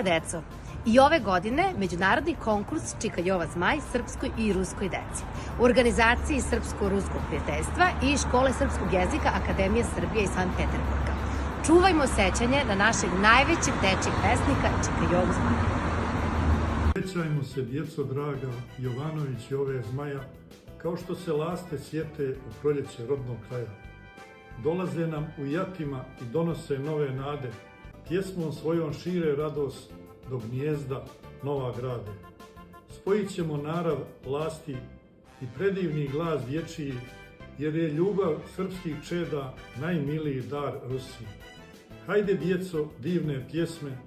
deco, i ove godine međunarodni konkurs Čika Jova Zmaj srpskoj i ruskoj deci u organizaciji Srpsko-ruskog prijateljstva i Škole srpskog jezika Akademije Srbije iz Sankt Peterburga. Čuvajmo sećanje na našeg najvećeg dečijeg pesnika Čika Jovu Zmaja. Sećajmo se, djeco draga, Jovanović i ove Zmaja, kao što se laste sjete u proljeće rodnog kraja. Dolaze nam u jatima i donose nove nade, pjesmom svojom šire radost do gnijezda nova grade. Spojit ćemo narav lasti i predivni glas dječiji, jer je ljubav srpskih čeda najmiliji dar Rusiji. Hajde, djeco, divne pjesme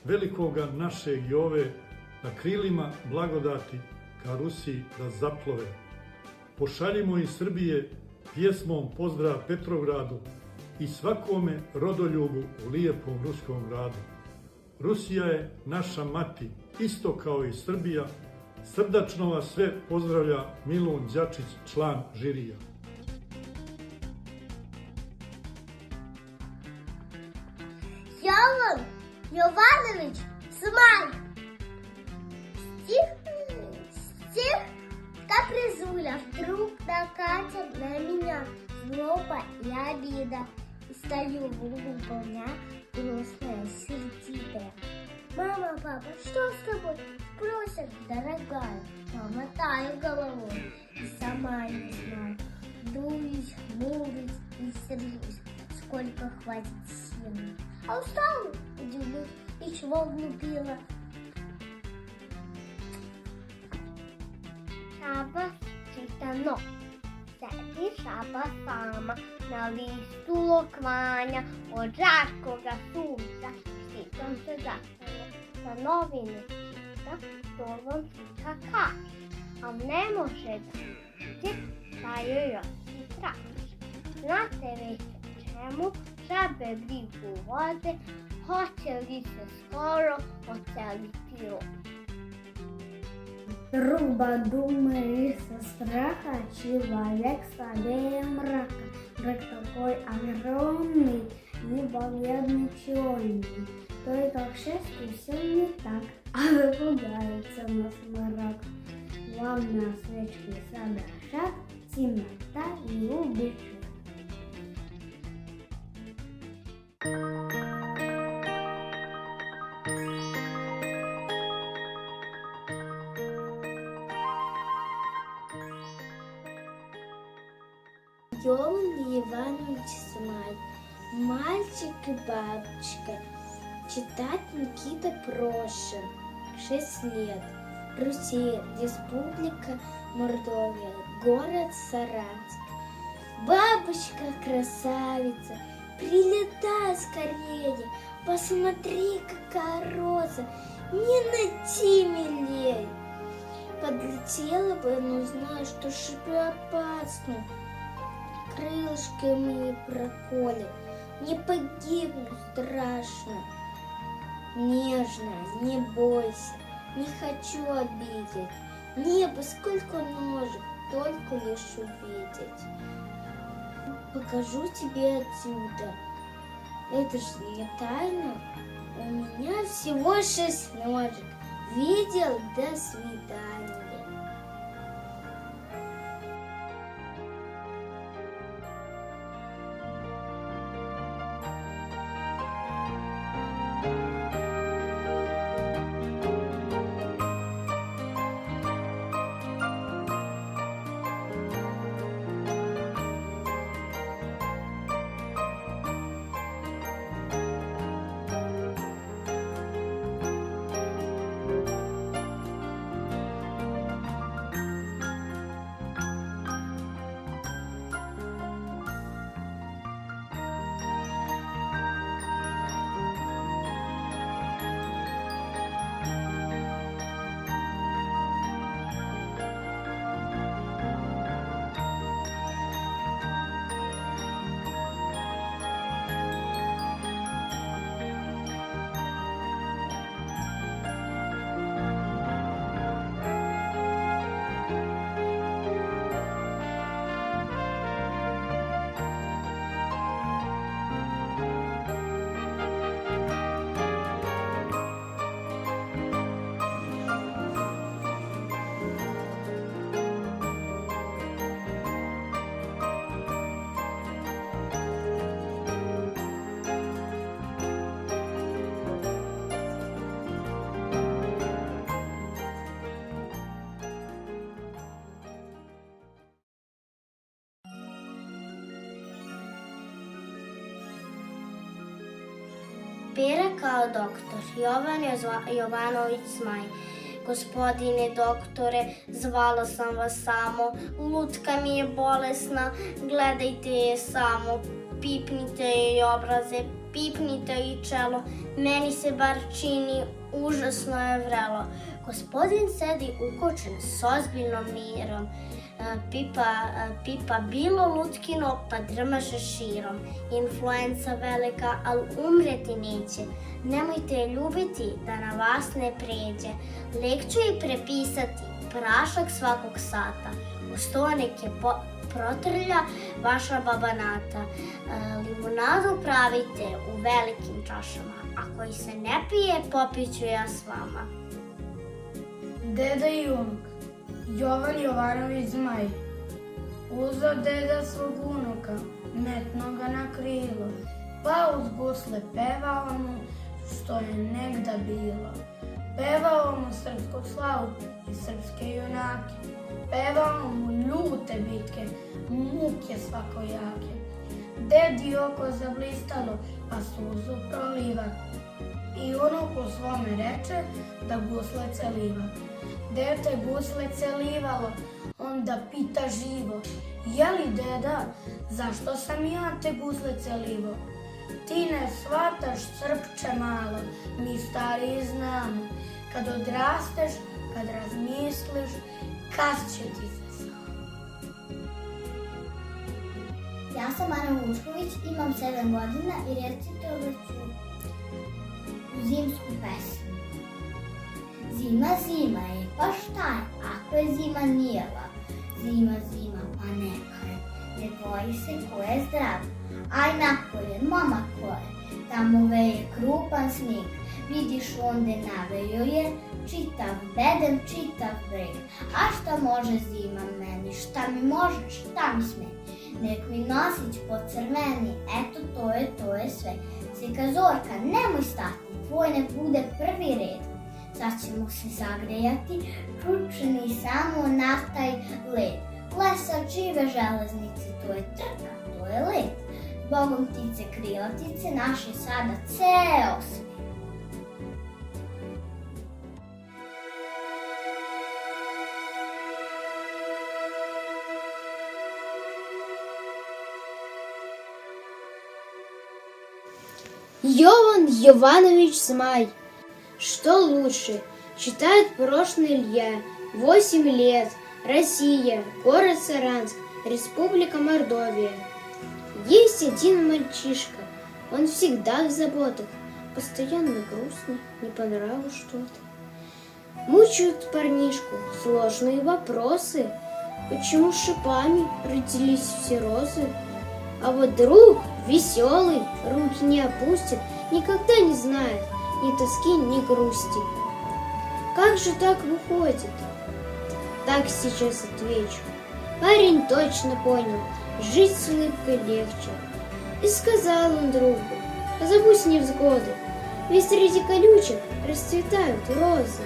velikoga našeg Jove, na krilima blagodati ka Rusiji da zaplove. Pošaljimo iz Srbije pjesmom pozdrav Petrogradu i svakome rodoljubu u lijepom ruskom gradu. Rusija je naša mati, isto kao i Srbija. Srdačno vas sve pozdravlja Milun Đačić, član žirija. Jovan Jovanović Zmaj. Стих, как резуля, вдруг накатит на меня злоба и обида. И стою в углу полня, грустная, сердитая. Мама, папа, что с тобой? Просят, дорогая. Помотаю головой и сама не знаю. Дуюсь, хмурюсь и сержусь, сколько хватит сил. А устала, удивлюсь, и чего влюбила. Šaba čitano, sedi šaba sama, na listu lokvanja, od žarkoga sunca, štitom se zastane, sa novine čita, to vam čita kaže, a ne može da čuje, pa joj oči traži. Znate već o čemu, žabe brigu vode, hoće li se skoro oceliti rod. Труба думает со страха, человек слабее мрака. Мрак такой огромный, небоведный черный. Только к счастью все не так, а выпугается нас мрак. Главное свечки содрожат, темнота не убежит. Jovan Иванович Змай, мальчик и бабочка. Читать Никита Прошин, 6 лет. Руси, республика Мордовия, город Саратов. Бабочка красавица, прилетай скорее, посмотри, какая роза, не найти милей. Подлетела бы, но знаю, что шипы опасно. Крылышками проколет, не погибну страшно. Нежно, не бойся, не хочу обидеть. Небо сколько ножек, только лишь увидеть. Покажу тебе отсюда. Это ж не тайна. У меня всего 6 ножек. Видел? До свидания. papire kao doktor Jovan Jovanović Zmaj. Gospodine doktore, zvala sam vas samo, lutka mi je bolesna, gledajte je samo, pipnite jej obraze, pipnite i čelo, meni se bar čini, užasno je vrelo. Gospodin sedi ukočen s ozbiljnom mirom, pipa bilo lutkino pa drmaše širom. Influenca velika, al umreti neće. Nemojte je ljubiti da na vas ne pređe. Lek ću i prepisati, prašak svakog sata. U sto neke protrlja vaša babanata. Limunadu pravite u velikim čašama. Ako ih se ne pije, popiću ja s vama. Deda i unuk, Jovan Jovanović Zmaj, uzeo deda svog unuka, metno ga na krilo, pa uz gusle pevao mu što je negda bilo. Pevao mu srpsku slavu i srpske junake, pevao mu ljute bitke, muke svakojake. Dedi oko zablistalo, pa suzu proliva, i unuku svome reče da gusle celiva. Dete gusle celivalo, onda pita živo, je li deda, zašto sam ja te gusle celivo? Ti ne shvataš, crpče malo, mi stariji znamo, kad odrasteš, kad razmisliš, kas će ti se samo. Ja sam Ana Vučković, imam 7 godina i recitovaću zimsku pesmu. Zima, zima je, pa šta je, ako je zima nijela? Zima, zima, pa neka je, ne boji se ko je zdrav. Aj napolje, mama ko je, tamo veje krupan snijeg, vidiš onde navejo je, čitav beden, čitav breg. A šta može zima meni, šta mi može, šta mi smeni? Nek mi nosić pocrveni, eto to je sve. Sika Zorka, nemoj stati, tvoj ne bude prvi red. Sad ćemo se zagrejati, čučni samo na taj led. Lesa žive železnice, to je trka, to je led. Bogom ptice krilatice, naš je sada ceo svet. Йован Йованович Змай. Что лучше? Читает Порошный Илья. 8 лет. Россия. Город Саранск. Республика Мордовия. Есть один мальчишка. Он всегда в заботах. Постоянно грустный, не понравилось что-то. Мучают парнишку сложные вопросы. Почему шипами родились все розы? А вот друг веселый, руки не опустит, никогда не знает ни тоски, ни грусти. Как же так выходит? Так сейчас отвечу. Парень точно понял, жить с улыбкой легче. И сказал он другу, забудь невзгоды, ведь среди колючек расцветают розы.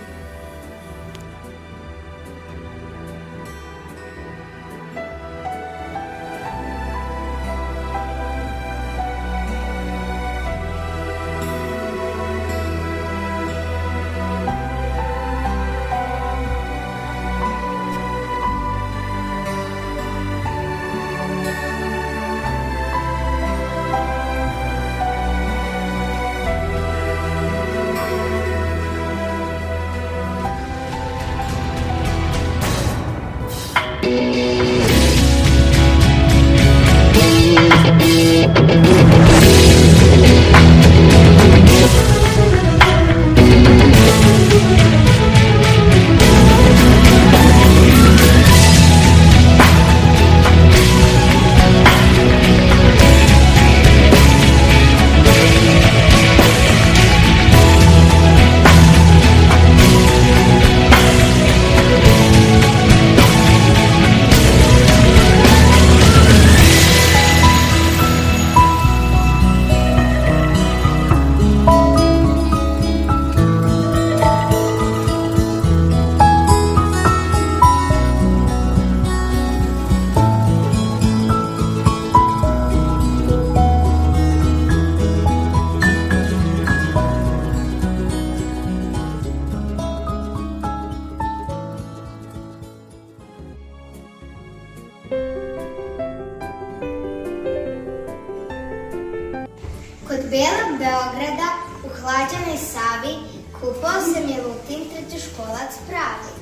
Belog Beograda u hlađanoj Savi kupao se Milutin trećeškolac pravi.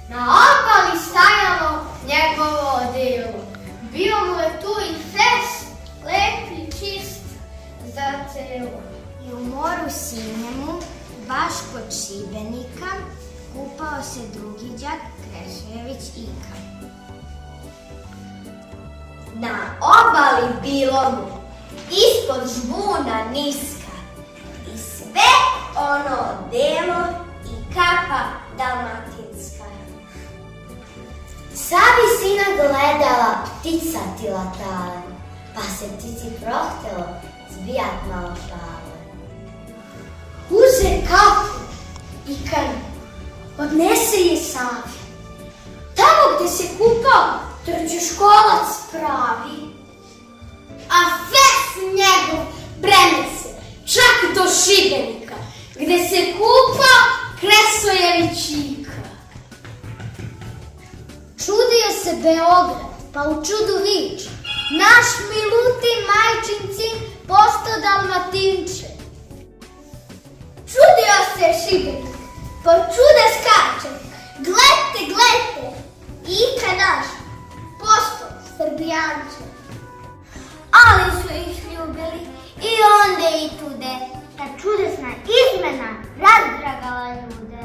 Na obali stajalo njegovo odelo. Bio mu je tu i fest, lep i čist za celo. I u moru sinjemu, baš kod Šibenika, kupao se drugi đak Krešević Ika. Na obali bilo mu, ispod žbuna niska, i sve ono delo i kapa dalmatinska. Savi sina gledala ptica tilatale, pa se ptici prohtelo zbijat malo šale. Uze kapu i kad odnese je Savi. Tamo gde se kupao trećeškolac pravi, a fest njegov breme se čak do Šibenika, gde se kupao Kresojević Ika. Čudio se Beograd, pa u čudu viče: naš Milutin majčin sin postao Dalmatinče. Čudio se Šibenik, pa čuda skače: gledajte, gledajte, Ika naš postao Srbijanče. Ali su ih ljubili i onda i tude. Ta čudesna izmena razdragala ljude.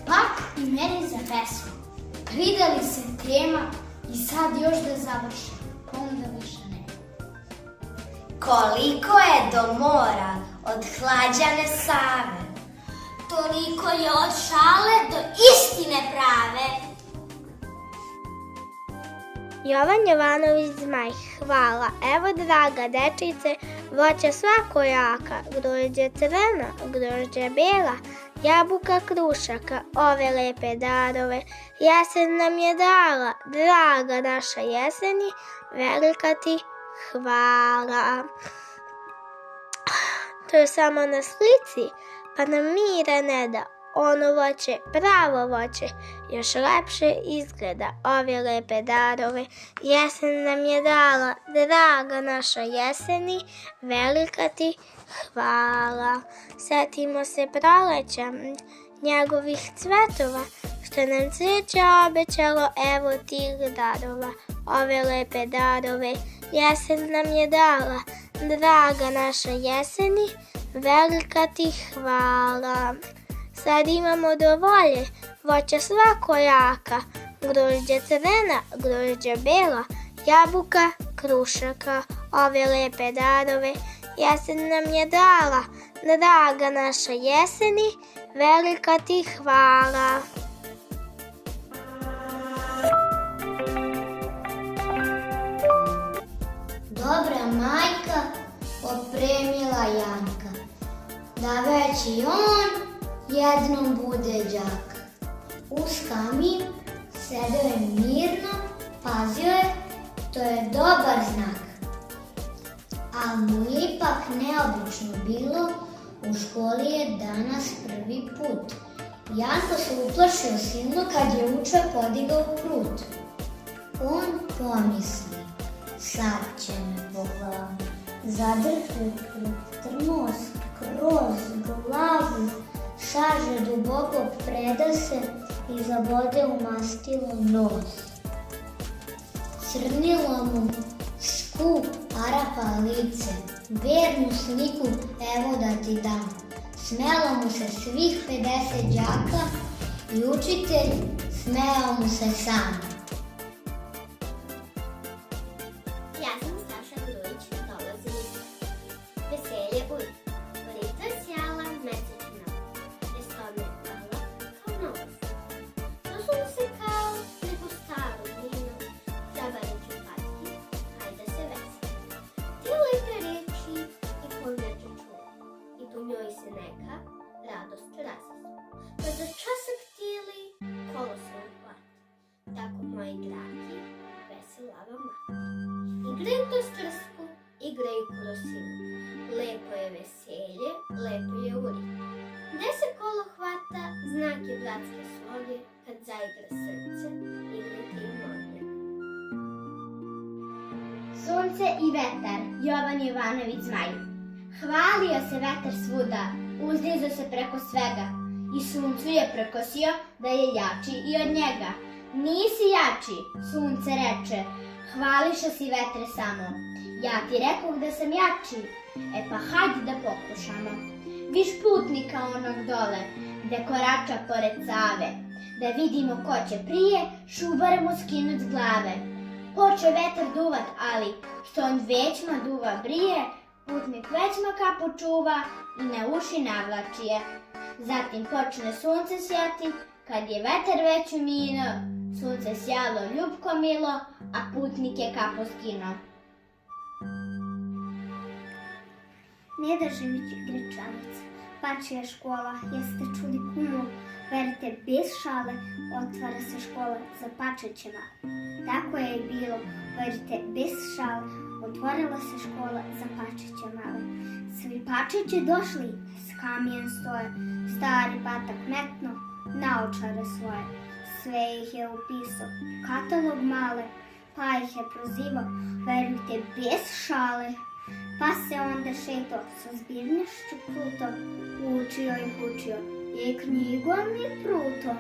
Pak i meni za pesmu. Pridali se tema i sad još da završim, onda više ne. Koliko je do mora od hlađane Save, toliko je od šale do istine prave. Jovan Jovanović Zmaj, hvala. Evo draga dečice, voća svakojaka, grožđe crvena, grožđe bela, jabuka krušaka, ove lepe darove, jesen nam je dala, draga naša jeseni, velika ti hvala. To je samo na slici, pa nam mira ne da, ono voće, pravo voće, još lepše izgleda, ove lepe darove, jesen nam je dala, draga naša jeseni, velika ti hvala. Setimo se proleća, njegovih cvetova, što nam cveće obećalo, evo tih darova, ove lepe darove, jesen nam je dala, draga naša jeseni, velika ti hvala. Sad imamo dovolje, voća svakojaka, grožđe crvena, grožđe bela, jabuka, krušaka, ove lepe darove, jesen nam je dala, draga naša jeseni, velika ti hvala. Dobra majka opremila Janka, da već i on jednom bude đak. Uz kamin sedeo je mirno, pazio je, to je dobar znak. Ali mu ipak neobično bilo, u školi je danas prvi put. Janko se uplašio silno kad je uča podigao prut. On pomisli, sad će me po glavi zadrhli nos kroz glavu, šaže duboko preda se i zabode u mastilo nos. Crnilo mu skup arapa lice, vernu sliku evo da ti dam. Smelo mu se svih 50 đaka i učitelj smeo mu se sam. Ja sam Staša Grujić, dolazim iz Veselje ujutro. Lica sjala mesečina, prestone pala kao novac. Dosun se kao neko staro vino, zabavit ću patki, hajde se veseli. Ti lepe reči i konjaču čuo, i po njoj se neka radost razasu. Pa za časak tijeli kolo se uplati, tako moji dragi, vesela vam mati. Igraju to strsku, igraju krosilu, lepo je veselje, lepo je uri. Gde se kolo hvata, znak je bratske sloge, kad zaigra srce, igrajte i mnoge. Sunce i vetar, Jovan Jovanović Zmaj. Hvalio se vetar svuda, uzdizo se preko svega i suncu je prekosio da je jači i od njega. Nisi jači, sunce reče, hvališa si vetre samo. Ja ti rekoh da sam jači, pa hajde da pokušamo. Viš putnika onog dole, gde korača pored Save, da vidimo ko će prije šubar mu skinut s glave. Poče vetar duvat, ali što on većma duva brije, putnik većma kapu čuva i na uši navlači je. Zatim počne sunce sjati, kad je vetar već umino, sunce sjalo ljubko milo, a putnik je kapu skino. Nedažević Grečanica, pačija škola, jeste čuli kumu, verite bez šale, otvara se škola za pačećima. Tako je i bilo, verite bez šale, otvorila se škola za pačiće male. Svi pačići došli, s kamijen stoje, stari batak metno, naočare svoje. Sve ih je upisao, katalog male, pa ih je prozivao, verujte bez šale. Pa se onda šeto sa zbirnošću kruto, učio ih učio, i knjigom i prutom.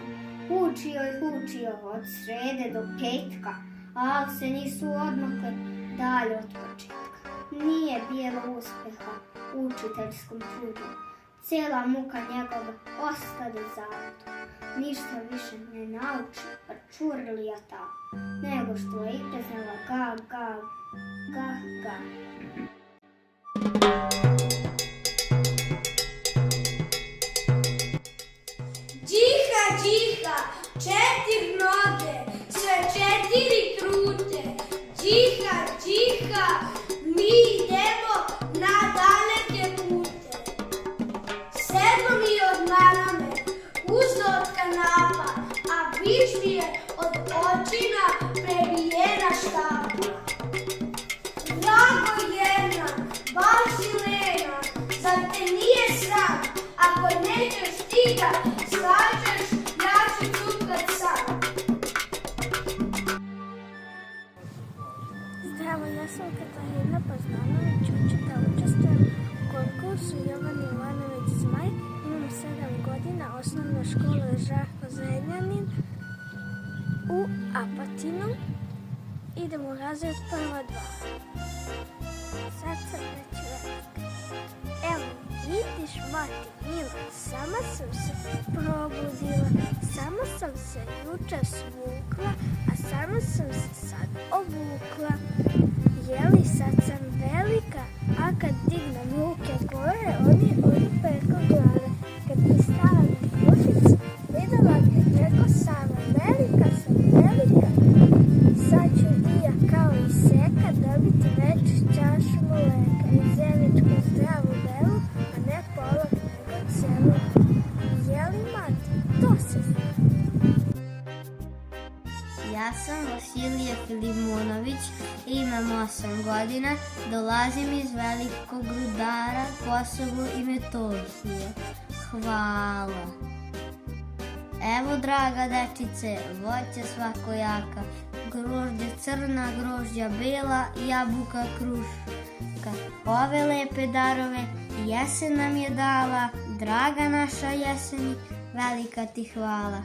Učio ih učio od srede do petka, ali se nisu odmakle dalje od početka. Nije bilo uspeha u učiteljskom trudu, cijela muka njegova ostade zavodu. Ništa više ne nauči, pa čurlija ta, nego što je ipreznala ga, ga, ga, ga. Džiha, džiha, 4 noge, sve 4 krute. Džiha, džiha, mi idemo na daleke pute. Sedmo mi od marame, uzdo od kanapa, a bić mi je od očina prebijena štapa. Drago jedna, baš si lena, zar te nije sram, ako nećeš ti da slažeš, ja ću cupkat sam. Zdravo, ja sam Katarina Poznanović, učim da učestvujem u konkursu Jovan Jovanović Zmaj. Imam 7 godina, osnovna škola Žarko Zrenjanin u Apatinu. Idem u razred prva 2. Sad sam već velika. Evo, vidiš, mati, mila, sama sam se probudila, sama sam se juče svukla, a sama sam se sad obukla. Jeli, sad sam velika, a kad dignem ruke gore, oni preko glave. Kad bi stala na dušicu, videla bi preko sama, velika sam velika. Sad ću i ja kao i seka dobiti veću čašu mleka i zeničku zdravu belu, a ne polog nego celu. Jeli, mati, to se zna. Ja sam Vasilija Filimonović, imam 8 godina, dolazim iz Velikog Rudara, Kosovo i Metohije. Hvala. Evo, draga dečice, voće svakojaka, grožđe crna, grožđa bela, jabuka kruška. Ove lepe darove jesen nam je dala, draga naša jeseni, velika ti hvala.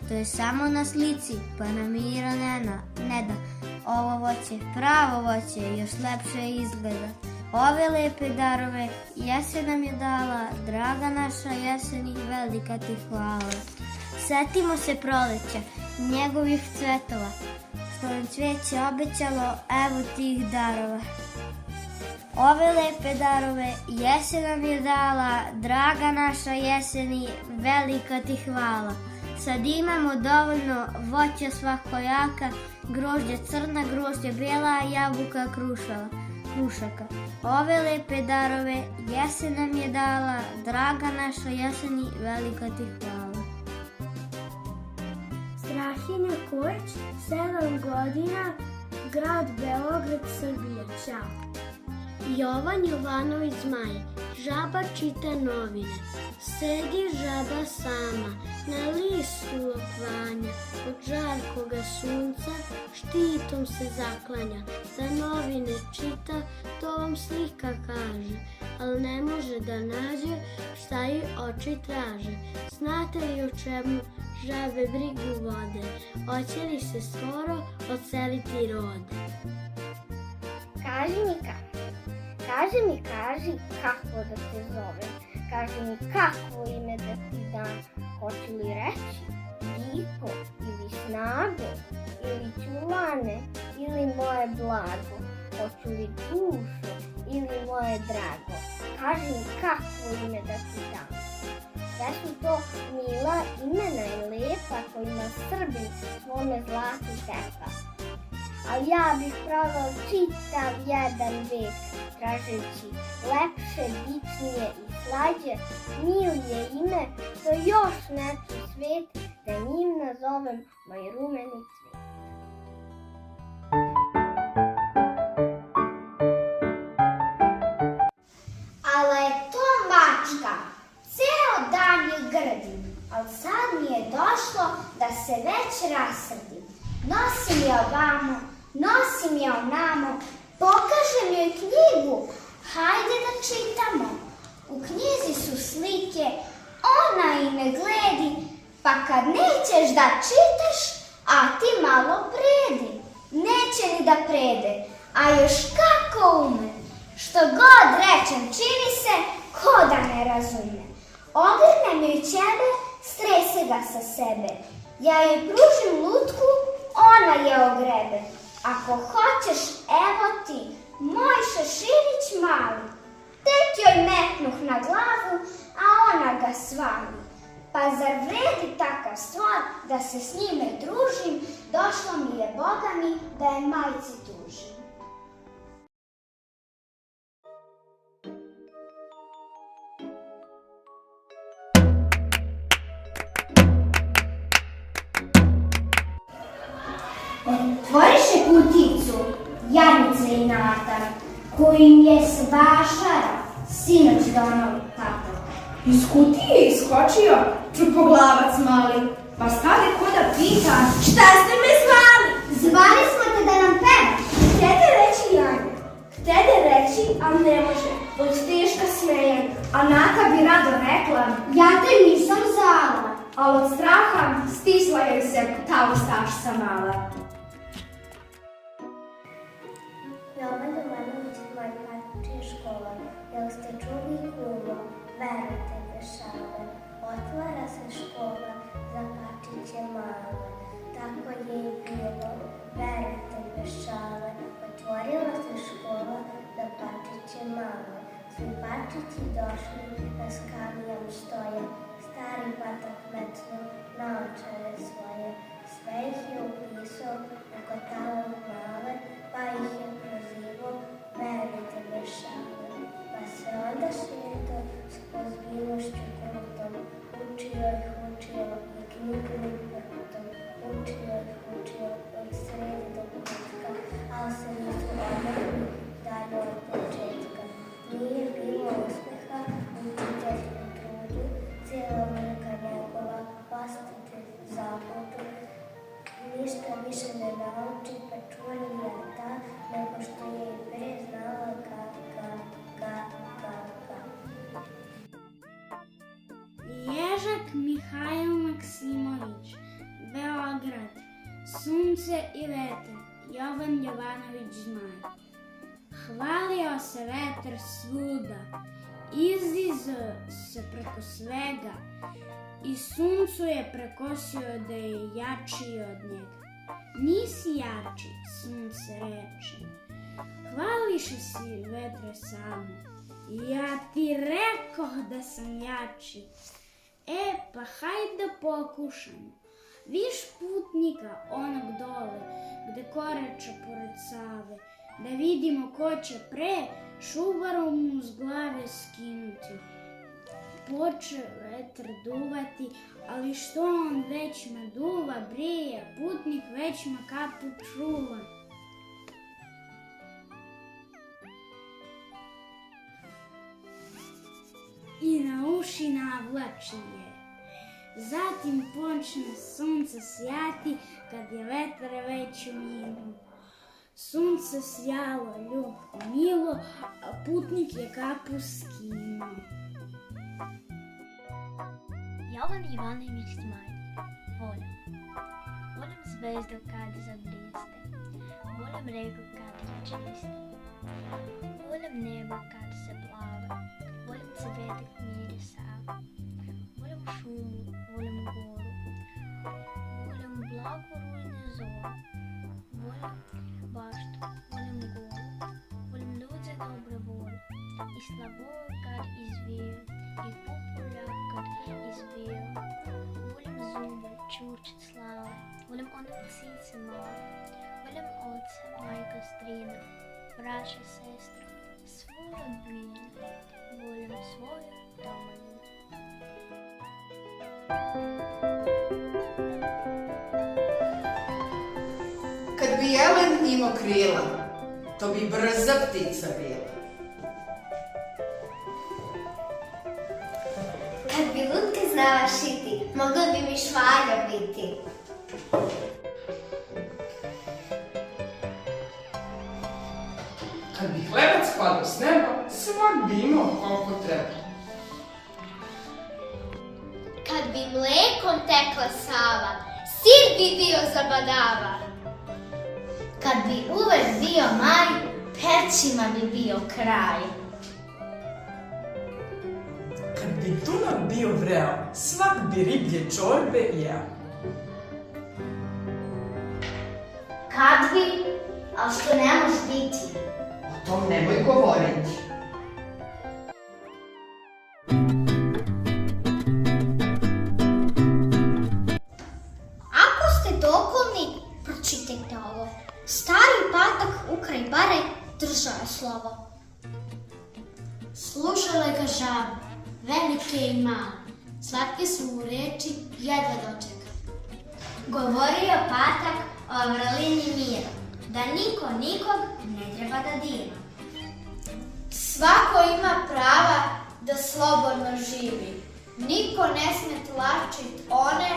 To je samo na slici, pa nam mira ne da. Ovo voće, pravo voće, još lepše izgleda. Ove lepe darove jesen nam je dala, draga naša jeseni, velika ti hvala. Setimo se proleća, njegovih cvetova, što nam cveće obećalo, evo tih darova. Ove lepe darove jesen nam je dala, draga naša jeseni, velika ti hvala. Sad imamo dovoljno voća svakojaka, grožđe crna, grožđe bela, jabuka krušaka. Ove lepe darove jesen nam je dala, draga naša jeseni, velika ti hvala. Strahinja Kojić, 7 godina, grad Beograd, Srbija. Ćao. Jovan Jovanović Zmaj, žaba čita novine. Sedi žaba sama, na listu lokvanja, od žarkoga sunca, štitom se zaklanja. Za novine čita, to vam slika kaže, ali ne može da nađe šta joj oči traže. Znate li o čemu žabe brigu vode? Hoće li se skoro odseliti rode? Kaži mi kako da te zovem. Kaži mi kakvo ime da ti dam. Hoću li reći Diko ili Snago ili Ćulane ili moje blago? Hoću li dušo ili moje drago? Kaži mi kakvo ime da ti dam. Sve su to mila imena i lepa kojima Srbi svome zlatu tepa. Ali ja bih proveo čitav jedan vek, tražeći lepše, dičnije i slađe, milije ime, što još neću svet, da njim nazovem moj rumeni cvet. Ale je to mačka, ceo dan je grdim, ali sad mi je došlo da se već rasrdim. Nosim je ovamo, nosim je onamo, pokažem joj knjigu, hajde da čitamo. U knjizi su slike, ona i me gledi, pa kad nećeš da čitaš, a ti malo predi. Neće ni da prede, a još kako ume. Što god rečem čini se, ko da ne razume. Ogrnem joj ćebe, strese ga sa sebe. Ja joj pružim lutku, ona je ogrebe. Ako hoćeš, evo ti, moj šeširić mali. Tek joj metnuh na glavu, a ona ga svali. Pa zar vredi takav stvar da se s njime družim? Došlo mi je, Boga mi, da je majci tužim. Otvoriše kuticu, jadnice i nata, koju im je s vašara sinoć donao tata. Iz kutije iskočio čupoglavac mali, pa stade ko da pita, šta ste me zvali? Zvali smo te da nam pevaš. Htede reći Janja, htede reći, ali ne može, od teška smejan, a Nata bi rado rekla, Ja te nisam zvala. ali od straha stisla joj se ta ustašica mala. Jovan Jovanović, moj pače je škola, jel ste čuli kulo, verujte bez šale, otvara se škola za pačiće male, tako je i bilo, verujte bez šale, otvorila se škola za pačiće male, svi pačići došli, na skalijom stoje, stari patak metno naočare svoje, sve ih je upisao na kotalog male, pa ih je prozivao, verujte bez šale. Pa se onda šeto s ozbiljnošću krutom, učio i knjignim vrtom, učio od sredi do kutka, ali se nisu odmahli dalje od početka. Nije bilo uspeha u učiteljskom trudu, cijela vrka njegova ostati zaputu. Ništa više ne nauči, pa čuli je ta, nego što je i pre znala ga. Ježak Mihajlo Maksimović, Beograd, sunce i vetar, Jovan Jovanović Zmaj. Hvalio se vetar svuda, izdizao se preko svega i suncu je prekosio da je jači od njega. Nisi jači, sunce reče, hvališe si vetre samo, ja ti rekoh da sam jači. Pa hajde da pokušamo. Viš putnika onog dole, gde korača pored Save, da vidimo ko će pre šubarom mu s glave skinuti. Poče vetar duvati, ali što on već me duva, brije, putnik već me kapu čuva. I na uši navlači je. Zatim počne sunce sjati kad je vetar već u miru. Sunce sjalo, ljubko, milo, a putnik je kapu skinuo. Jovan Ivanović Zmaj. Volim. Volim zvezdu kad zablijeste. Volim reku kad čiste. Volim nebo kad se plava. Volim cvetak mirisa. Volim šumu, volim goru. Volim blago rujne zore. Volim baštu, volim goru. Volim ljude dobre volje. I slavovo kad izviju. I populja kad izviju. Volim zube, čurčit slave. Volim one psice male. Volim oca, majka, strina, braća, sestra, svu rodbinu. Volim svoju domovinu. Kad bi jelen imao krila, to bi brza ptica bila. Kad bi lutke znala šiti, mogla bi mi švalja biti. Kad bi hlebac padao s neba, svak bi imao koliko treba. Kad bi mlekom tekla Sava, sir bi bio zabadava. Kad bi uvek bio maj, percima bi bio kraj. Kad bi Dunav bio vreo, svak bi riblje čorbe jeo. Kad bi, a što ne može biti. O tom nemoj govoriti. Ako ste dokolni, pročitajte ovo. Stari patak ukraj bare držao je slovo. Slušale ga žabe, velike i male, slatke su mu reči jedva dočeka. Govorio patak o vrlini mira, da niko nikog ne treba da dira. Svako ima prava da slobodno živi. Niko ne sme tlačit one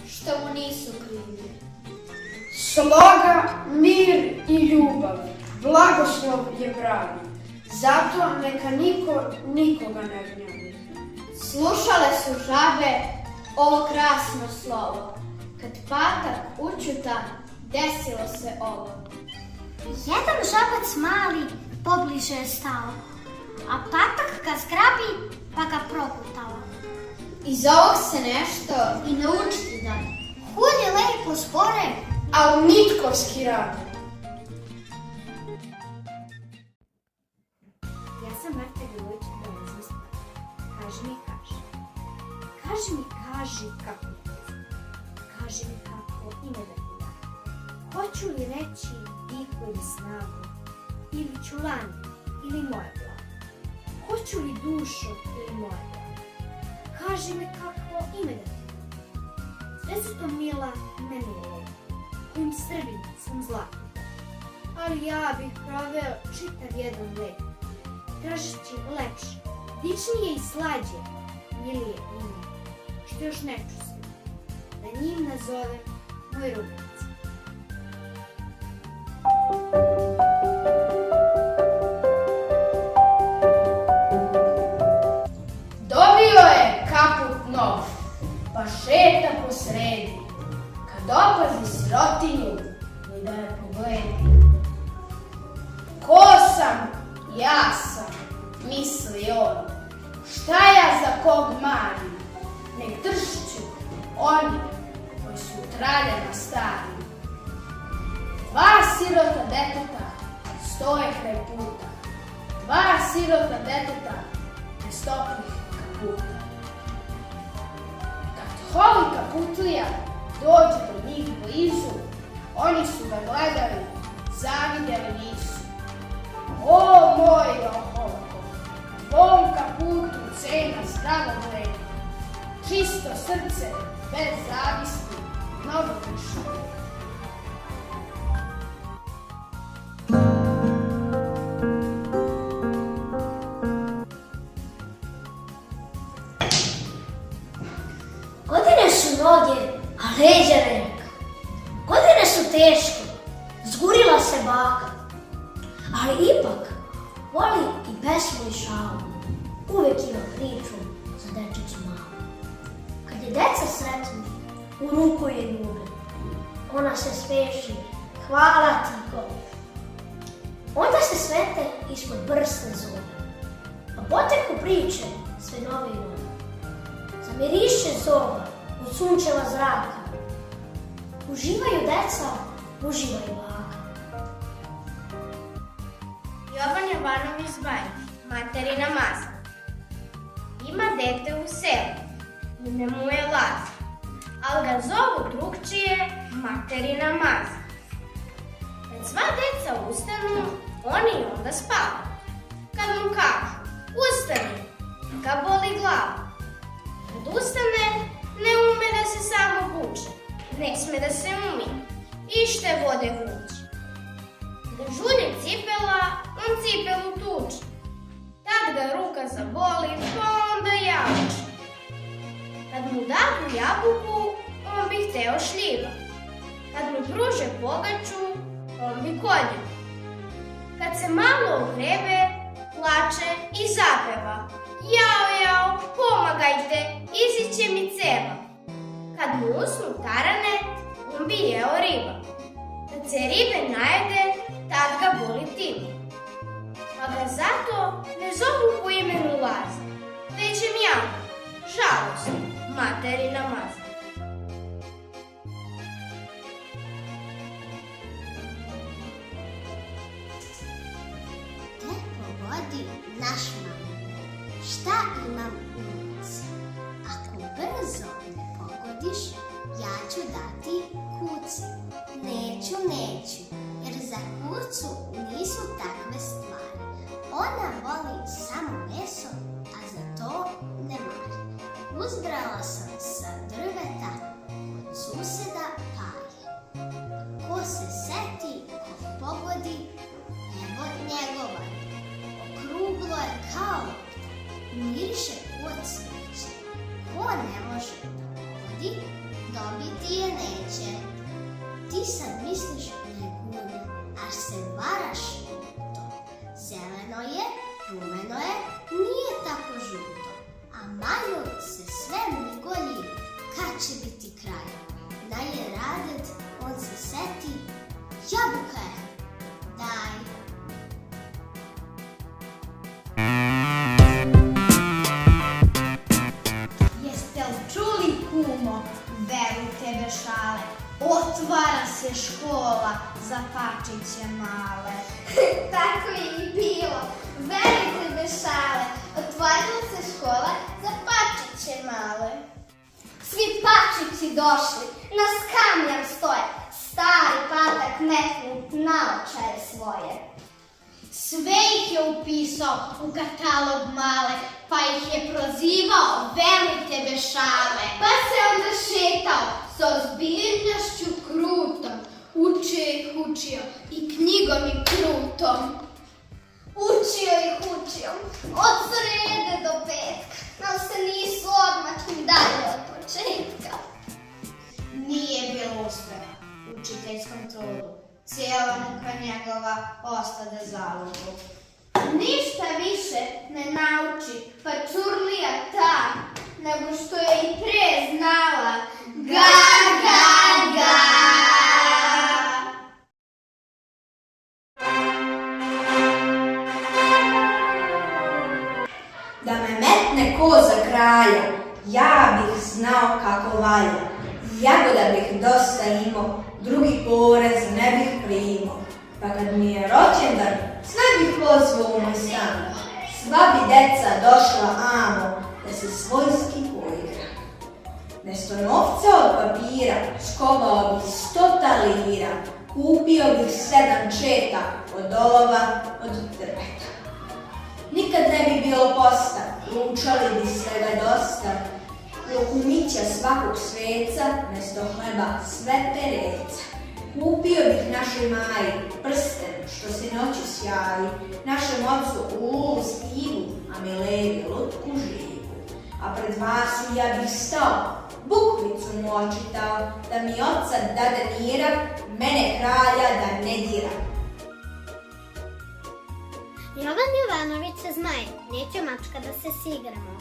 što mu nisu krivi. Sloga, mir i ljubav, blagoslov je pravi. Zato neka niko nikoga ne gnjavi. Slušale su žabe ovo krasno slovo. Kad patak učuta, desilo se ovo. Jedan žabac mali pobliže je stao, a patak ga zgrabi pa ga progutao. Iz ovog se nešto i naučiti da. Hulje lepo spore, A u nitkovski rad. Ja sam Marta Grujić, dolazim s Patra. Kaži mi, kaži. Kaži mi, kaži kako da ti znam. Kaži mi kako ime da ti dam. Hoću li reći diku ili snagu, ili čulan, ili moja glava. Hoću li dušu ili moja glava. Kaži mi kako ime da ti dam. Sve su to mila meni lepo, kojim srbim sam zlatno. Ali ja bih proveo čitav jedan vek, tražeći lepše, dičnije i slađe, milije ime, što još ne ču se, da njim nazove moj rukac. Dobio je kaput nov, pa šeta po sredi. Kad opazi sirotinju, ni da je pogledi. Ko sam? Ja sam, misli on. Šta ja za kog marim? Nek dršću oni koji su u traljama stari. Dva sirota deteta stoje kraj puta. Dva sirota deteta bez toplih kaputa. Kad Holi Kaputlija dođe do njih blizu, oni su ga gledali, zavidjeli nisu. O moj Doholko, na tvom kaputu cena zdravo gleda, čisto srce, bez zavisti, mnogo više. godine su noge, a leđa neka. Godine su teške, zgurila se baka. Ali ipak, voli i pesmu i šalu. Uvek ima priču za dečicu malu. Kad je deca sretnu, u ruku je ljube. Ona se speši, hvala ti Bogu. Onda se svete ispod prsne zube. A poteku priče sve nove i nove. Zamiriše zoba od sunčeva zraka. Uživaju deca, uživa i baka. Jovan Jovanović Zmaj, materina maza. Ima dete u selu, ime mu je Lazar, ali ga zovu drugčije materina maza. Kad sva deca ustanu, oni onda spavaju. Kad mu kažu, ustani, ga boli glava. Kad ustane, ne ume da se samo buče, ne sme da se umije, ište vode vuče. Da žulje cipela, on cipelu tuče. Tad ga ruka zaboli, pa onda jauče. Kad mu dadu jabuku, on bi hteo šljiva. Kad mu pruže pogaču, on bi konja. Kad se malo ogrebe, plače i zapeva. Jao, jao, pomagajte, iziće mi ceva. Kad mu usnu tarane, on bi jeo riba. Kad se ribe najede, tad ga boli tim. Pa ga zato ne zovu po imenu Lazar, već je mjana, žalosno, materina maza. Te povodi naš mama, šta imam u ruci? Ako brzo ne pogodiš, ja ću dati kuci. Neću, jer za kucu nisu takve stvari. Ona voli samo meso, a za to ne mari. Uzbrala sam sa drveta od suseda paje. Ko se seti, ko pogodi, evo njegova. Okruglo je kao lopta, miriše od smeće. Ko ne može da pogodi, dobiti je neće. Ti sad misliš da je gulja, a se varaš to. Zeleno je, rumeno je, nije tako žuto. A major se sve migolji, kad će biti kraj. Daje radet, on se seti, jabuka je, daj. Jeste li čuli, kumo, verujte bešale? Otvara se škola za pačiće male. Tako je i bilo. Verujte bešale, otvorila se škola za pačiće male. Svi pačići došli, na skamljam stoje, stari patak metnut naočare svoje. Sve ih je upisao u katalog male, pa ih je prozivao, verujte bešale. Pa se onda šetao s ozbiljnošću krutom. Učio i knjigom i krutom. Učio ih učio, od srede do petka, no se nisu odmakli dalje od početka. Nije bilo uspeha u učiteljskom trudu. Cijela muka njegova ostade zaludu. Ništa više ne nauči, pa Čurlija ta, nego što je i pre znala. Ga, ga, ga! Da me metne ko za kraja, ja bih znao kako valja. Jagoda bih dosta imao, drugi porez ne bih primao. Pa kad mi je rođendan, sve bih pozvao u moj stan. Sva bi deca došla amo, da se svojski poigra. Mesto novca od papira, škovao bih 100 talira. Kupio bih 7 četa, od olova, od drveta. Nikad ne bi bilo posta, ručali bi svega dosta. Lokumića svakog sveca, mesto hleba sve pereca. Kupio bih našoj Maji prsten što se noću sjaji, našem ocu ulu stivu, a Milevi lutku živu. A pred vasu ja bih stao, bukvicu mu očitao, da mi oca dade mira, mene kralja da ne dira. Jovan Jovanović se zmaje, neće mačka da se sigramo,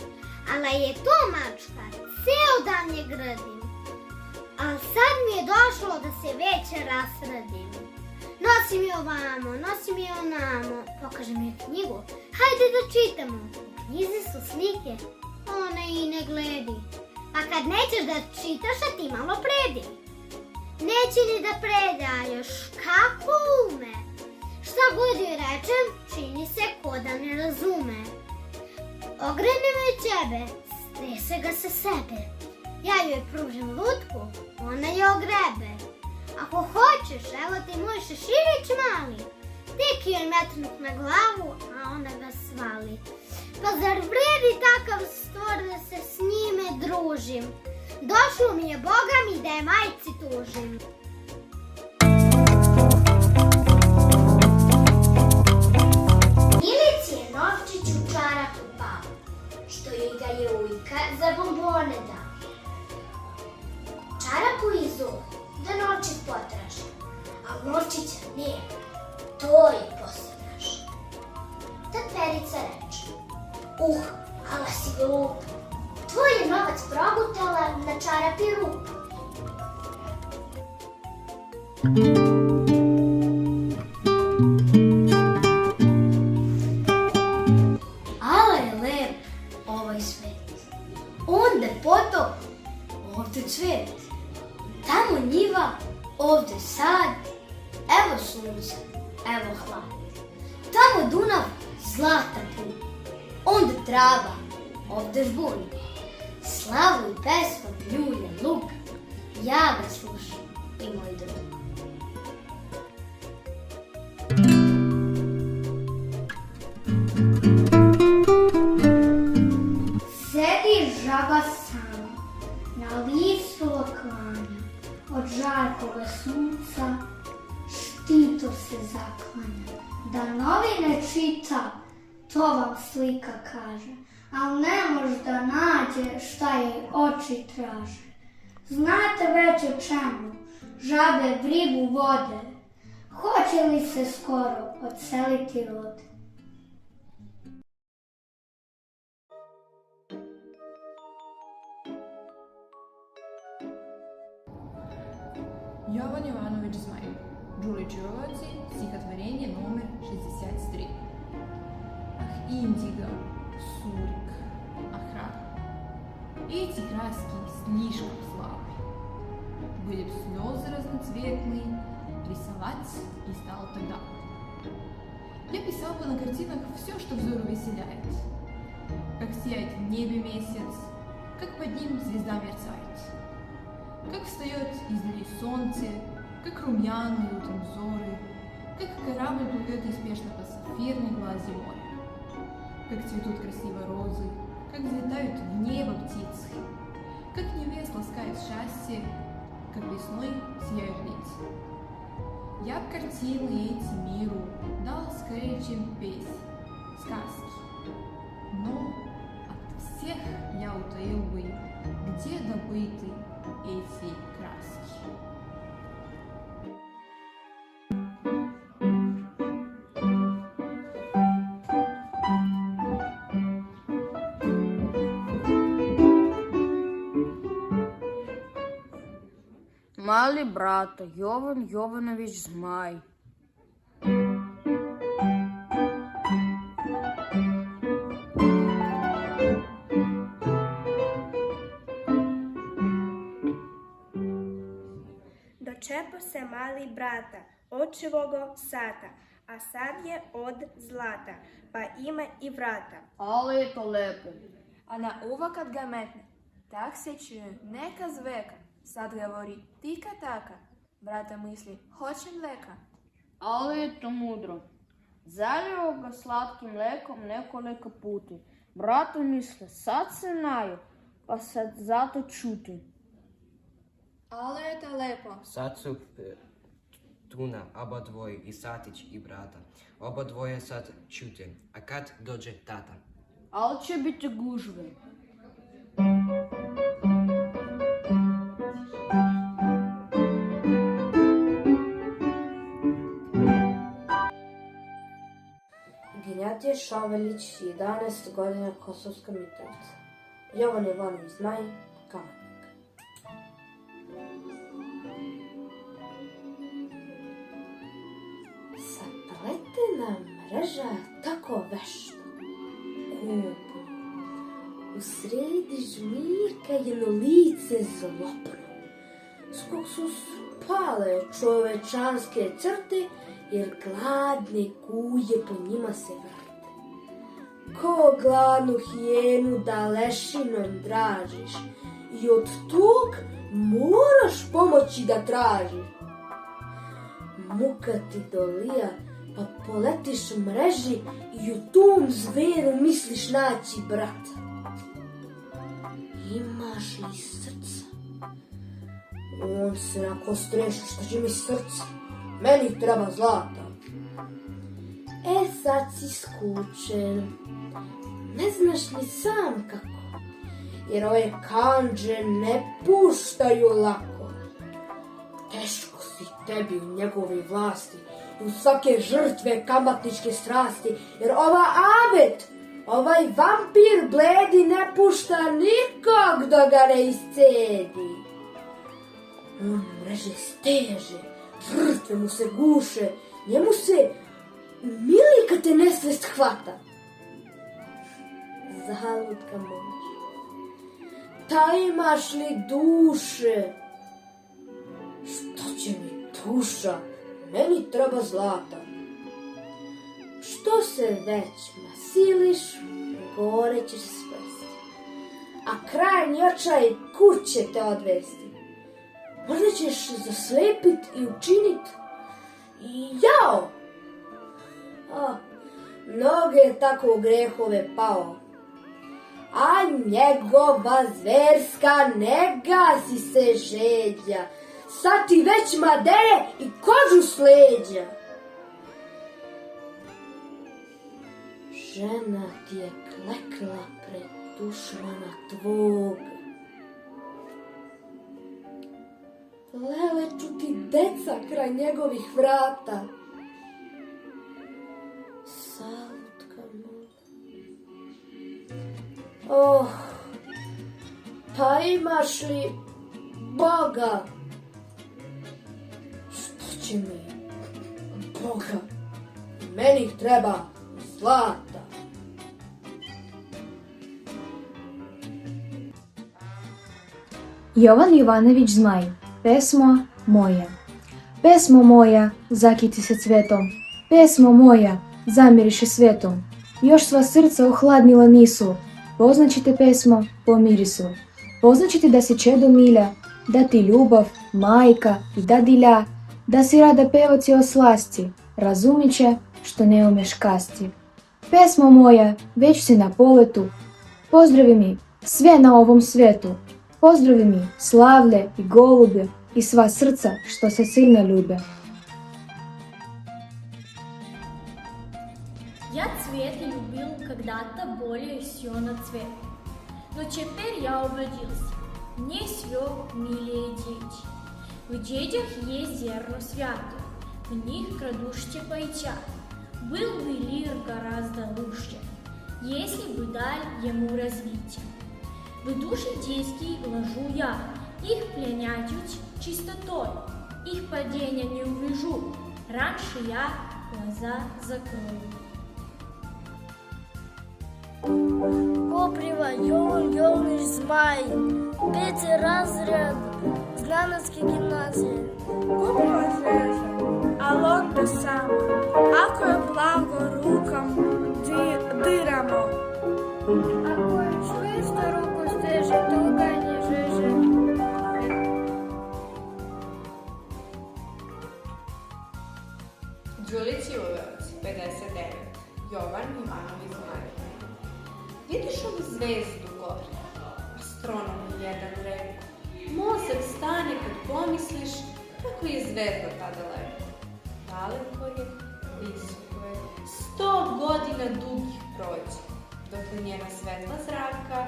ali je to mačka, ceo dan je grdim. Ali sad mi je došlo da se već rasradim. Nosi mi ovamo, nosi mi onamo, pokaže mi knjigu, hajde da čitamo. U knjizi su slike, ona i ne gledi. A kad nećeš da čitaš, a ti malo predi. Neće ni da preda, još kako ume. Šta god joj rečem, čini se ko da ne razume. Ogrene me ćebe, strese ga se sebe. Ja joj pružim lutku, ona je ogrebe. Ako hoćeš, evo ti moj šeširić mali. Tek joj metnuh na glavu, a ona ga svali. Pa zar vredi takav stvor da se s njime družim? Došlo mi je Boga mi da je majci tužim. Milici je novčić u čarapu pao, što joj ga je ujka za bombone dao. Čarapu izuo, da novčić potraži, a novčića nema, to je posle naš. Tad Perica reče, ala si glup, tvoj je novac progutala na čarapi rup. Ale je lep ovaj svet, onda potop, ovde cvet. Tamo njiva, ovde sad, evo sunce, evo hlad. Tamo Dunav, zlata pun, onda trava, ovde žbun. Slavu i pesma, ljulja, luk, ja ga slušam i moj drug. Sedi žaba sama, na listu oklanja, od žarkoga sunca štito se zaklanja. Da novine čita, to vam slika kaže, al ne može da nađe šta jej oči traže. Znate već o čemu žabe brigu vode, hoće li se skoro odseliti rod? Jovan Jovanović Zmaj, Đulić-Jovaci, стихотворение номер 63. Ах, индиго, сурик, охрана. Эти краски слишком слабы. Были б слезы разноцветные, рисовать и стал тогда. Я писал бы на картинах все, что взору веселяет. Как сияет в небе месяц, как под ним звезда мерцает. Как встает издали солнце, как румяные утром зоры, как корабль плывет неспешно по сапфирной глади моря. Как цветут красиво розы, как взлетают в небо птицы, как невест ласкает счастье, как весной сияют лица. Я б картины эти миру дал скорее, чем песни, сказки. Но от всех я утаил бы, где добыты эти краски. Mali brata, Jovan Jovanović Zmaj. Dočepo se mali brata, očivogo sata, a sad je od zlata, pa ima i vrata. Ali je to lepo. A na uvo kad ga metne, tak se čuje neka zveka. Sad govori tika taka, brata misli hoće mleka. Ali je to mudro. Zalio ga slatkim mlekom nekoliko puti. Brata misle, sad se naju, pa sad zato čuti. Ali je to lepo. Sad su tuna, oba dvoje, i Satić i brata. Oba dvoje sad čute, a kad dođe tata? Ali će biti gužve. Ginjatije Šavelić, 11 godina, Kosovska Mitrovica. Jovan Jovanović Zmaj, Kamatnik. Zapletena mreža tako vešto, kupu. U sredi žmirka jedno lice zlobno, s kog su spale čovečanske crte, jer gladne kuje po njima se vrte. Ko gladnu hijenu da lešinom dražiš, i od tog moraš pomoći da tražiš. Muka ti dolija, pa poletiš mreži i u tom zveru misliš naći brata. Imaš li srca? On se nako streši, šta će mi srce? Meni treba zlata. Sad si skučen. Ne znaš ni sam kako, jer ove kandže ne puštaju lako. Teško si tebi u njegovoj vlasti i u svake žrtve kamatničke strasti, jer ova avet, ovaj vampir bledi ne pušta nikog da ga ne iscedi. On mreže steže, žrtve mu se guše, njemu se mili kad te nesvest hvata. Zalutka moć, ta imaš li duše? Što će mi duša? Meni treba zlata. Što se već masiliš, gore ćeš spasti, a krajnji očaj kud će te odvesti? Možda ćeš zaslepit i učinit jao. Mnoge je tako u grehove pao, a njegova zverska ne gasi se žeđa, sad ti već madere i kožu s leđa. Žena ti je klekla pred dušmana tvog. Leleću ti deca kraj njegovih vrata. Salutka moja. Pa imaš li Boga? Što će mi Boga? Meni treba zlata. Jovan Jovanović Zmaj, pesma Moja. Pesmo moja, zakiti se cvetom, pesmo moja, zamiriše svetom. Još sva srca ohladnila nisu, poznaćete pesmo po mirisu. Poznaćete da si čedo milja, da ti ljubav, majka i dadilja, da si rada pevaci o slasti, razumiće što ne umeš kasti. Pesmo moja, već si na poletu, pozdravi mi sve na ovom svetu. Pozdravi mi slavlje i golube i sva srca što se silno ljube. Я цвет любил когда-то более всего на цвет. Но теперь я обратился. Мне все милее дети. В детях есть зерно свято, в них крадушьте пойча. Был бы лир гораздо лучше, если бы дал ему развитие. В души детские вложу я, их пленять чистотой, их падения не увижу, раньше я глаза закрою. Копрева, Jovan Jovanović Zmaj, 5. razred Znanatske gimnazije. Kopriva žeže, al on to samo, ako je blago rukom diramo. Ako je čvrsto ruku steže, toga ne žeže. Đulić Ivovac, 59, Jovan Jovanović Zmaj. Vidiš ovu zvezdu gore? Astronom jedan rekao. Mozak stane kad pomisliš kako je zvezda ta daleko. Daleko je, visoko je, 100 godina dugih prođe, dok njena svetla zraka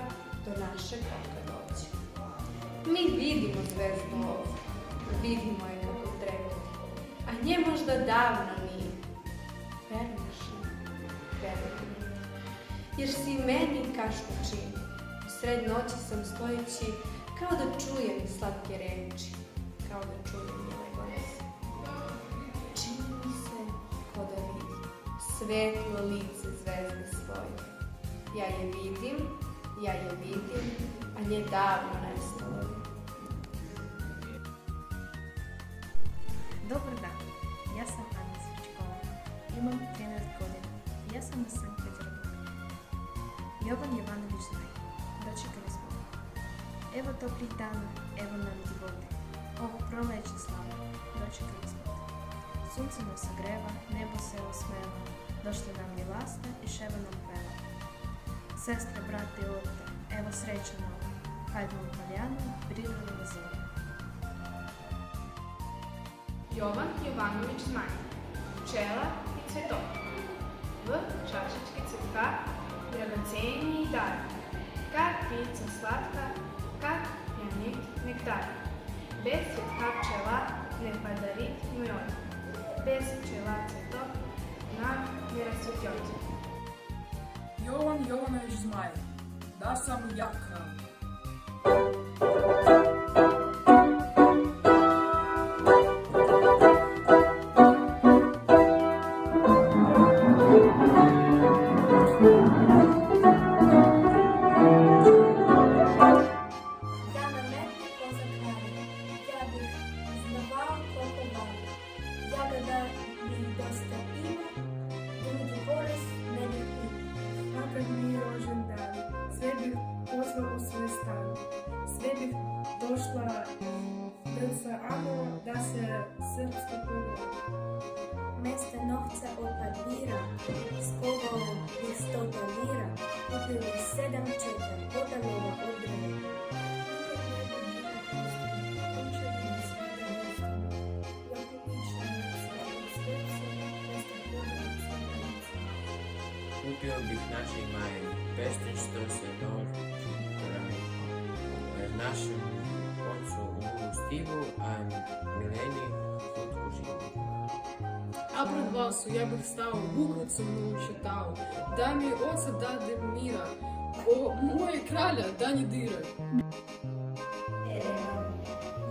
do našeg oka dođe. Mi vidimo zvezdu ovdje, vidimo je kako treba, a nje možda davno nije. Veruješ li? verujem. Jer si meni kašta čini. U sred noći sam stojeći, kao da čujem slatke reči, kao da čujem njene glas. Čini mi se kao da vidim svetlo lice zvezde svoje. Ja je vidim, a nje davno nestalo je. Dobar dan, ja sam Ana Svrčkova, imam 13 godina, ja sam iz Sankt Peterburga. Jovan Jovanović Zmaj, dočekali smo. Evo toplih dana, evo nam živote, o proleće slava, dočekali smo. Sunce nas sagreva, nebo se osmeva, došla nam je lasta i ševa nam peva. Sestre, brate i orte, evo sreća nova, hajdemo u Paljanu, prirodno na zonu. Jovan Jovanović Zmaj, pčela i cvetok, v čašički cvetka, dragoceniji dar, kak pica slatka, kak pjanik nektar. Bez cvetka pčela ne pada ritm i od, bez pčela cvetok nam ne rasvetljot. Jovan Jovanović Zmaj, da sam jaka. Došla brca Amo da se srpsko pogleda. Meste novca od papira, skovao bih 100 lira, kupili 7 četa, potanova od drve. Kupio bih našoj Maji, pestin što se nož kraj. Našem ocu Lugu Stivu, a Mileni Lutku Živu. A pred vasu ja bih stao, bukvicu mu čitao, da mi oca dade mira, o moje kralja da nje dira.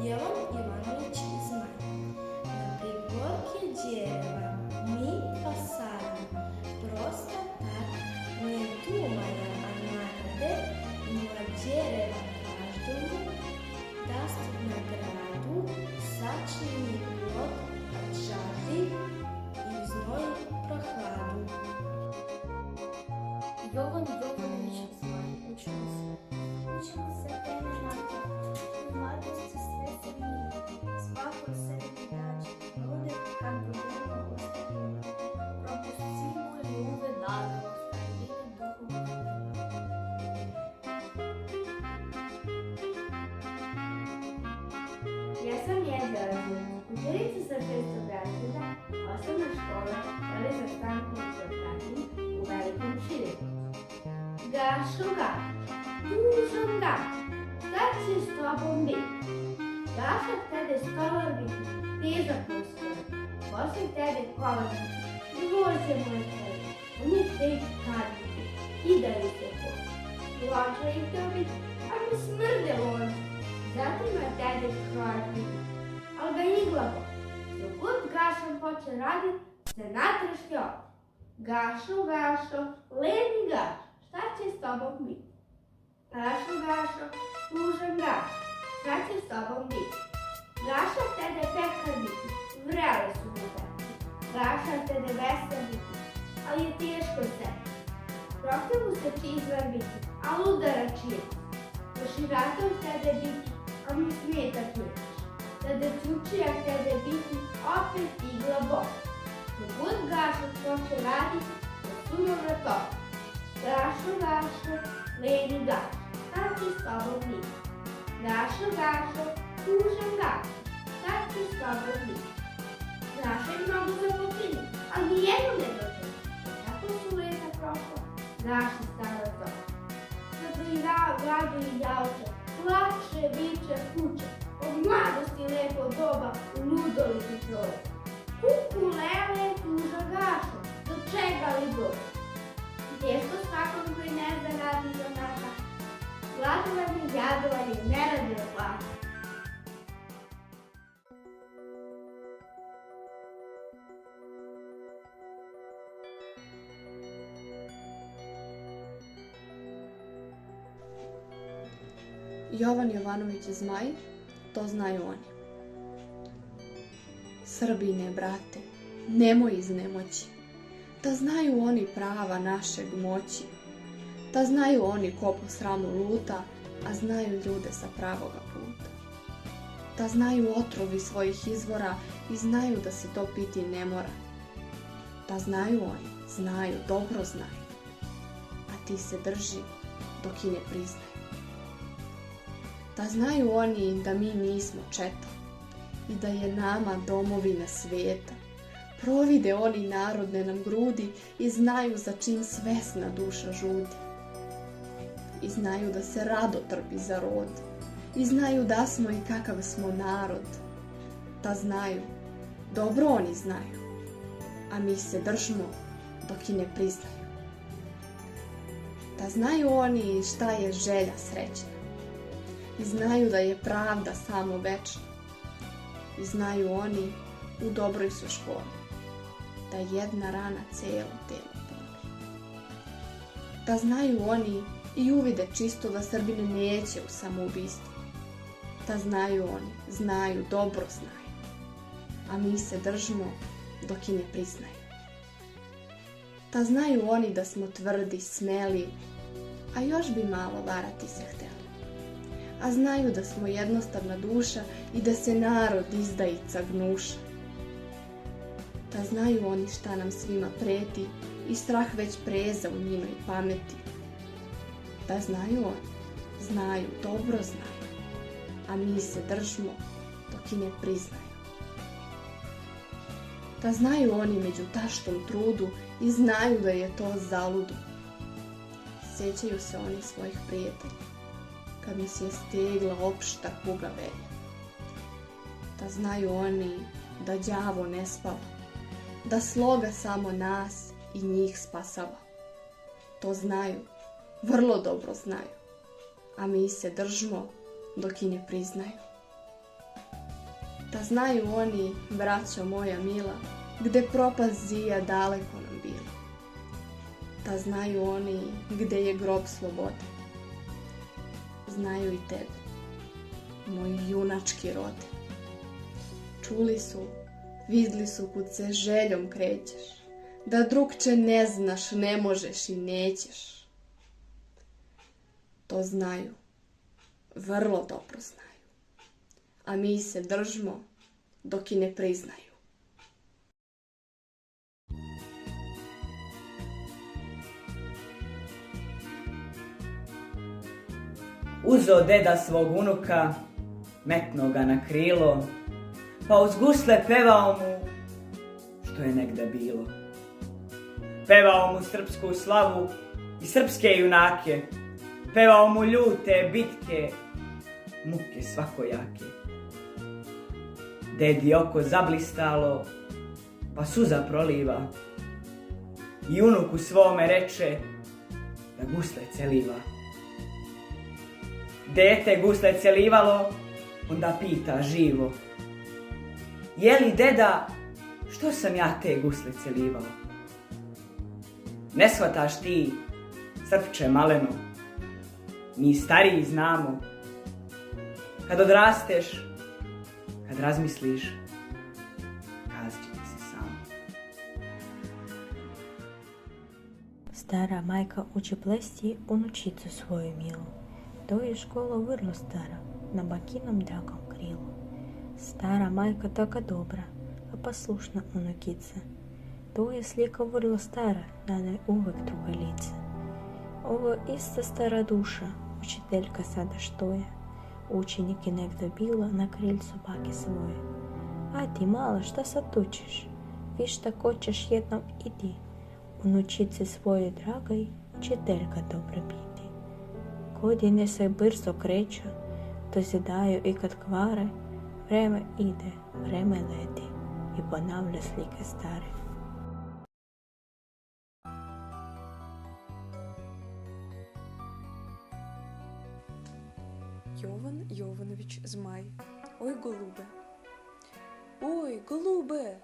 Jovan Jovanović Zmaj, na prigorke djereva, mi pasali, prosta tak, ne dumala, a nagrade, mora djereva každomu, da ste na gradu, sačini plod, a žadi i znoj prohladu. Jovan Jovanović Zmaj, učimo se. Učimo se teme znati, u mladosti sve se mije, svako sebi dađe, lude kad budemo ostavimo, propustimo ljude dane, ostavimo duhu. Ja sam Jezda Razumna, učenica sa 6. razreda, osnovna škola, Elisa Stanković Katin u Velikom Širinu. Gašo gaš, dužom gaš, šta će s tobom biti? Gaša tebe stolar biti, peza postala, posle tebe kola biti, dvoje moje tebe, on je tek kad biti, kidaju se po. Plača ih to biti, a mi smrde on. Zatim je tebe kraj biti, ali ga iglavo. Dok god Gašom poče radit, se natrešti op. Gašo, Gašo, leni Gaš, šta će s tobom biti? Gašo, Gašo, tužan Gaš, šta će s tobom biti? Gaša tebe pekar biti, vrele su mu tebe. Gaša tebe vesel biti, ali je teško se. Prohte mu se čizvar biti, ali udara čije. Doširatom tebe biti, a mi smeta čuješ. Da decučija tebe biti, opet igla bok. Dok god Gašo poče radit, da suno vratok. Gašo, Gašo, leni Gaš, šta će s tobom biti? Gašo, Gašo, tužan Gaš, šta će s tobom biti? Gaša je mnogo zapotini, ali nijedno ne dođe. Kako su leta prošla, Gaša stara to. Zato i rado i javče, plače, viče, kuće, od mladosti lepo doba u ludolici proje. Kuku lele tuža Gašo, do čega li dođe? ne zna radi donaka. Zlatovat mi jadovanje ne radi ovako. Jovan Jovanović Zmaj, to znaju oni. Srbine, brate, nemoj iznemoći, da znaju oni prava našeg moći, da znaju oni ko po sramu luta, a znaju ljude sa pravoga puta. Da znaju otrovi svojih izvora i znaju da se to piti ne mora. Da znaju oni, znaju, dobro znaju, a ti se drži dok i ne priznaju. Da znaju oni da mi nismo četa i da je nama domovina sveta. Provide oni narodne nam grudi i znaju za čim svesna duša žudi. I znaju da se rado trpi za rod. I znaju da smo i kakav smo narod. Da znaju, dobro oni znaju, a mi se držimo dok i ne priznaju. Da znaju oni šta je želja srećna. I znaju da je pravda samo večna. I znaju oni, u dobroj su školi, da jedna rana cijelo telo boli. Da znaju oni i uvide čisto da Srbine neće u samoubistvo. Da znaju oni, znaju, dobro znaju, a mi se držimo dok i ne priznaju. Da znaju oni da smo tvrdi, smeli, a još bi malo varati se hteli. A znaju da smo jednostavna duša i da se narod izdajica gnuša. Da znaju oni šta nam svima preti i strah već preza u njinoj pameti. Da znaju oni, znaju, dobro znaju, a mi se držimo dok i ne priznaju. Da znaju oni među taštom trudu i znaju da je to zaludu. Sjećaju se oni svojih prijatelja, kad mi se je stegla opšta kuga velja. Da znaju oni da đavo ne spava, da sloga samo nas i njih spasava. To znaju, vrlo dobro znaju, a mi se držimo dok i ne priznaju. Da znaju oni, braćo moja mila, gde propast zija daleko nam bila. Da znaju oni gde je grob slobode. Znaju i tebe, moj junački rode. Čuli su, vidli su kud se željom krećeš, da drugče ne znaš, ne možeš i nećeš. To znaju, vrlo dobro znaju, a mi se držimo dok i ne priznaju. Uzo deda svog unuka, metno ga na krilo, pa uz gusle pevao mu što je negde bilo. Pevao mu srpsku slavu i srpske junake, pevao mu ljute bitke, muke svakojake. Dedi oko zablistalo, pa suza proliva, i unuku svome reče da gusle celiva. Dete gusle celivalo, onda pita živo: je li deda, što sam ja te gusle celivao? Ne shvataš ti, srpče maleno, mi stariji znamo. Kad odrasteš, kad razmisliš, kazat će ti se samo. Stara majka uči plesti unučicu svoju milu. To je škola vrlo stara, na bakinom dragom krilu. Stara majka taka dobra, a poslušna unukica. To je slika vrlo stara, na njoj uvek drugo lice. Ovo ista stara duša, učiteljka sada što je. Učenik je negdje bila na krilcu bake svoje. A ti mala, šta sad tučeš? Vi šta hoćeš jednom idi. Unučice svoje dragoj, učiteljka dobro biti. Godine se brzo kreću, dozidaju i kad kvare, vreme ide, vreme leti i ponavlja slike stare. Jovan Jovanović Zmaj. Oj golube. Oj golube,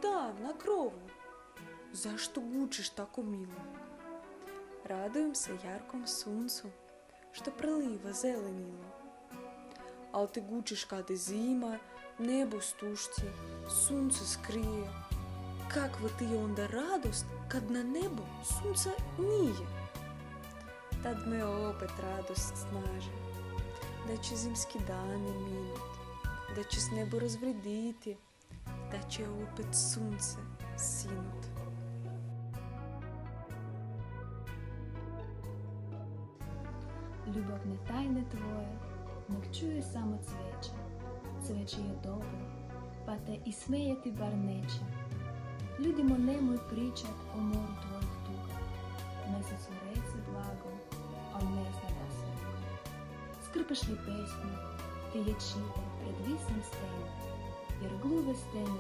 tam na krovu. Zašto gučiš tako milo? Radujem se jarkom suncu što preliva zelenilo. Al te gučiš kad je zima, nebo stušci, sunce skrije. Kakva ti je onda radost kad na nebu sunca nije? Tad me opet radost snaže, da će zimski dani minut, da će s nebo razvrediti, da će opet sunce sinut. Ljubavne tajne tvoje nek čuje samo cveće. Cveće je dobro, pa te i smejeti bar neće. Ljudimo nemoj pričat o moru tvojih tuga. Mesecu reci blago, al ne zna da se ruga. Skrpaš li pesmu, ti je čite pred visom stene, jer gluve stene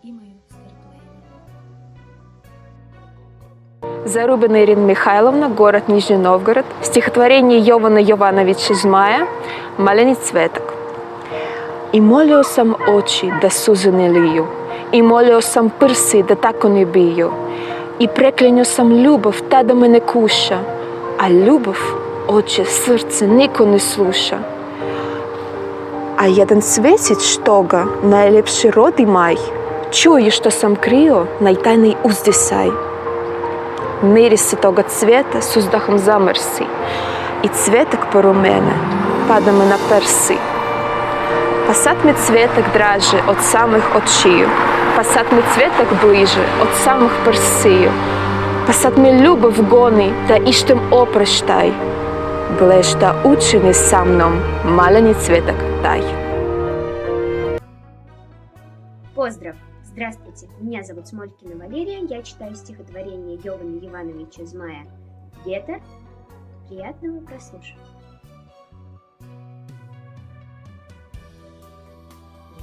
imaju strpljenje. Зарубина Ирина Михайловна, город Нижний Новгород. Стихотворение Jovana Jovanovića Zmaja «Maleni cvetak». I molio sam oči da suze ne liju, i molio sam prsi da tako ne biju, i preklinio sam ljubav tada me ne kuša, a ljubav, oče, srce niko ne sluša. A jedan cvjesić toga, najljepši rodi maj, čuje što sam krio, najtajniji uzdisaj. Miris toga cvijeta s uzdahom zamrsi, i cvjetak porumene pada me na prsi. Pa sad mi cvjetak draže od samih očiju, pa sad mi cvjetak bliže od samih prsiju, pa sad mi ljubav goni da ištem oproštaj. Gle šta učini sa mnom, maleni cvjetak taj. Поздрав! Здравствуйте, меня зовут Смолькина Валерия, я читаю стихотворение Jovana Jovanovića Zmaja «Ветер». Приятного прослушивания.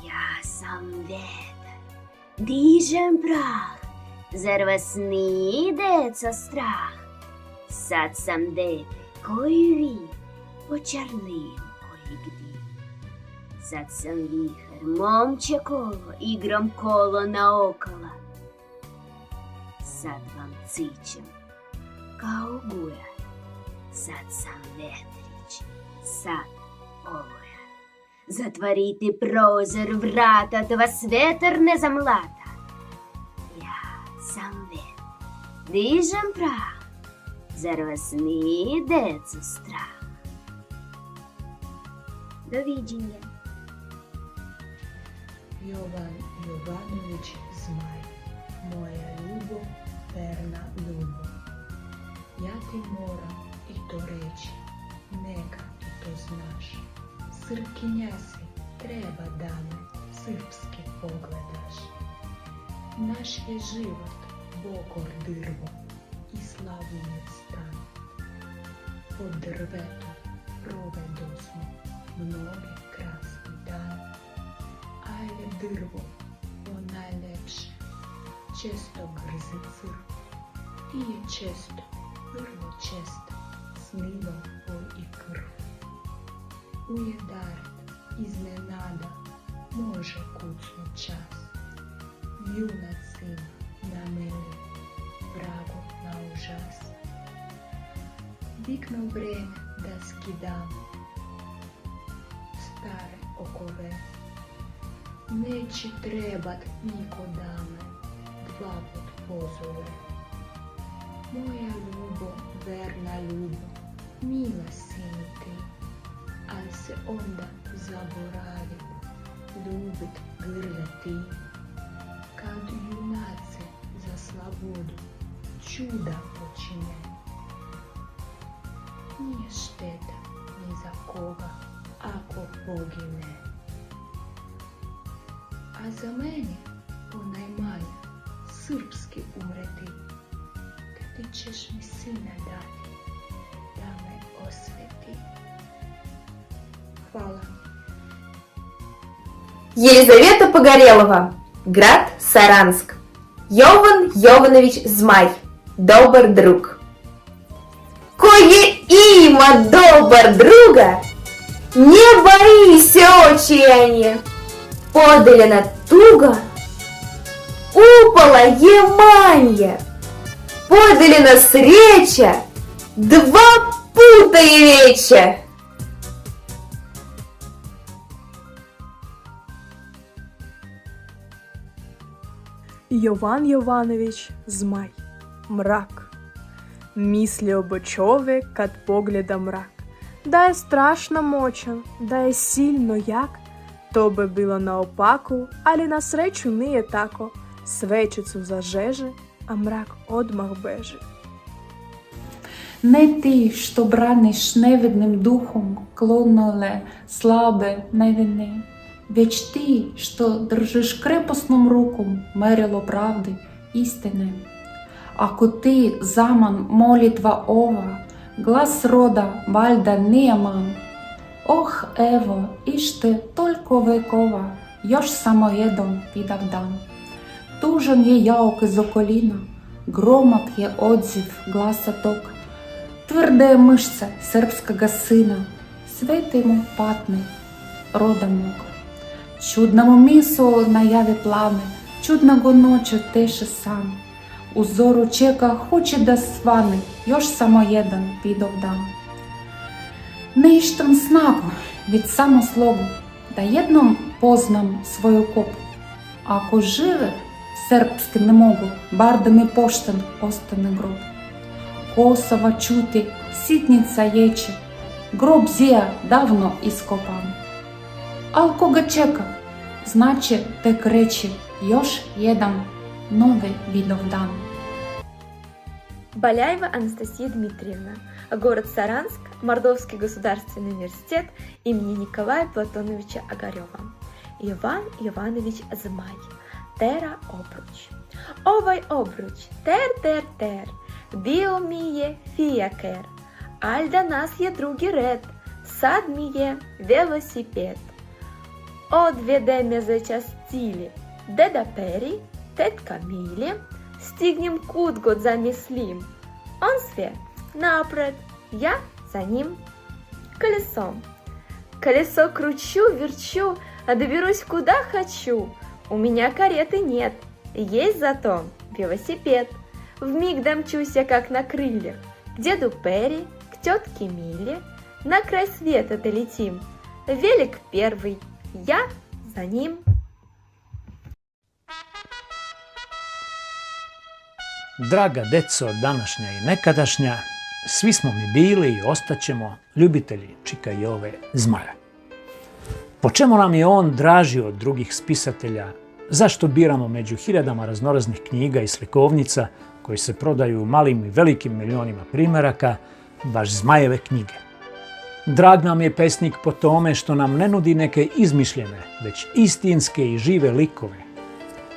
Ja sam vetar, dižem prah, zar vas nije deco strah? Sad sam dete koji vi, počarliju koji gdi. Sad sam vihar, momče kolo, igram kolo naokolo. Sad vam cićem kao guja, sad sam vetrić, sad oluja. Zatvorite prozor, vrata, da vas vetar ne zamlata. Ja sam vetar, dižem prah, zar vas nije deco strah? Doviđenja. Jovan Jovanović Zmaj, moja ljubo, verna ljubo. Ja ti moram i to reći, neka ti to znaš. Srpkinja si, treba da me srpski pogledaš. Naš je život bokor drvo i slavljenje stan. Pod drvetom provedosmo mnoge krasni dan. Ajde drvo, o najlepše, često grze crv. I je često, vrlo često, sniva boj i krv. Ujedaret, iznenada, može kucnu čas. Junac ima na meli, vrago na užas. Dikno vreme da skidamo stare okove. Neće trebat niko da me dva put pozove. Moja ljubo, verna ljubo, mila si mi ti, ali se onda zaboravi ljubit grleti. Kad junace za slobodu čuda počine, nije šteta ni za koga ako pogine. A za mene ponajmanje srpski umreti, kad ti ćeš mi sina dati da me osveti. Hvala. Елизавета Погорелова, град Саранск. Jovana Jovanović Zmaj, dobar drug. кое има добар друга, не бойся отчаяния. Поделена туга, упала еманья. Поделена среча, два пута и веча. Jovan Jovanović Zmaj. Mrak. Mislio bi čovjek kad pogleda mrak, da je strašno moćan, da je silno jak. To bi bilo naopaku, ali na sreću nije tako. Svećicu zažeže, a mrak odmah beži. Ne ti što braniš nevidnim duhom klonole, slabe, nevine, već ti što držiš kreposnom rukom merilo pravde, istine. Ako ti zaman molitva ova, glas roda valjda nije man. Oh, evo, ište toliko vekova, još samo jedan pidav dan. Tužan je jauk iz okolina, gromak je odziv glasa tog. Tvrde je myšce srpskoga sina, svete mu patne roda mog. Čudna mu misao najavi plave, čudna go noću teše san. U zoru čeka, hoće da svane, još samo jedan pidov dan. Ne ištam snagu, već samo slogu, da jednom poznam svoju kopu. Ako žive srpski ne mogu, bar da mi pošten ostane grob. Kosova čuti, sitnica ječe, grob zija davno iskopan. Al koga čeka, znači tek reći još jedan novi vidov dan. Баляева Анастасия Дмитриевна, город Саранск, Мордовский государственный университет имени Николая Платоновича Огарева. Jovan Jovanović Zmaj, Tera obruč. Ovaj obruč, ter, bio mi je fijaker, al danas je drugi red, sad mi je velosiped. Odvede me za častili, deda Peri, tetka Mili, stignem kud god zamislim. Он sve napred, я за ним колесом. Колесо кручу, верчу, а доберусь куда хочу. У меня кареты нет, есть зато велосипед. Вмиг домчусь я как на крыльях к деду Перри, к тетке Миле. На край света долетим. Велик первый, я за ним. Draga deco današnja i nekadašnja, svi smo mi bili i ostaćemo ljubitelji Čika Jove Zmaja. Po čemu nam je on draži od drugih spisatelja? Zašto biramo među hiljadama raznoraznih knjiga i slikovnica koji se prodaju u malim i velikim milionima primjeraka baš Zmajeve knjige? Drag nam je pesnik po tome što nam ne nudi neke izmišljene, već istinske i žive likove.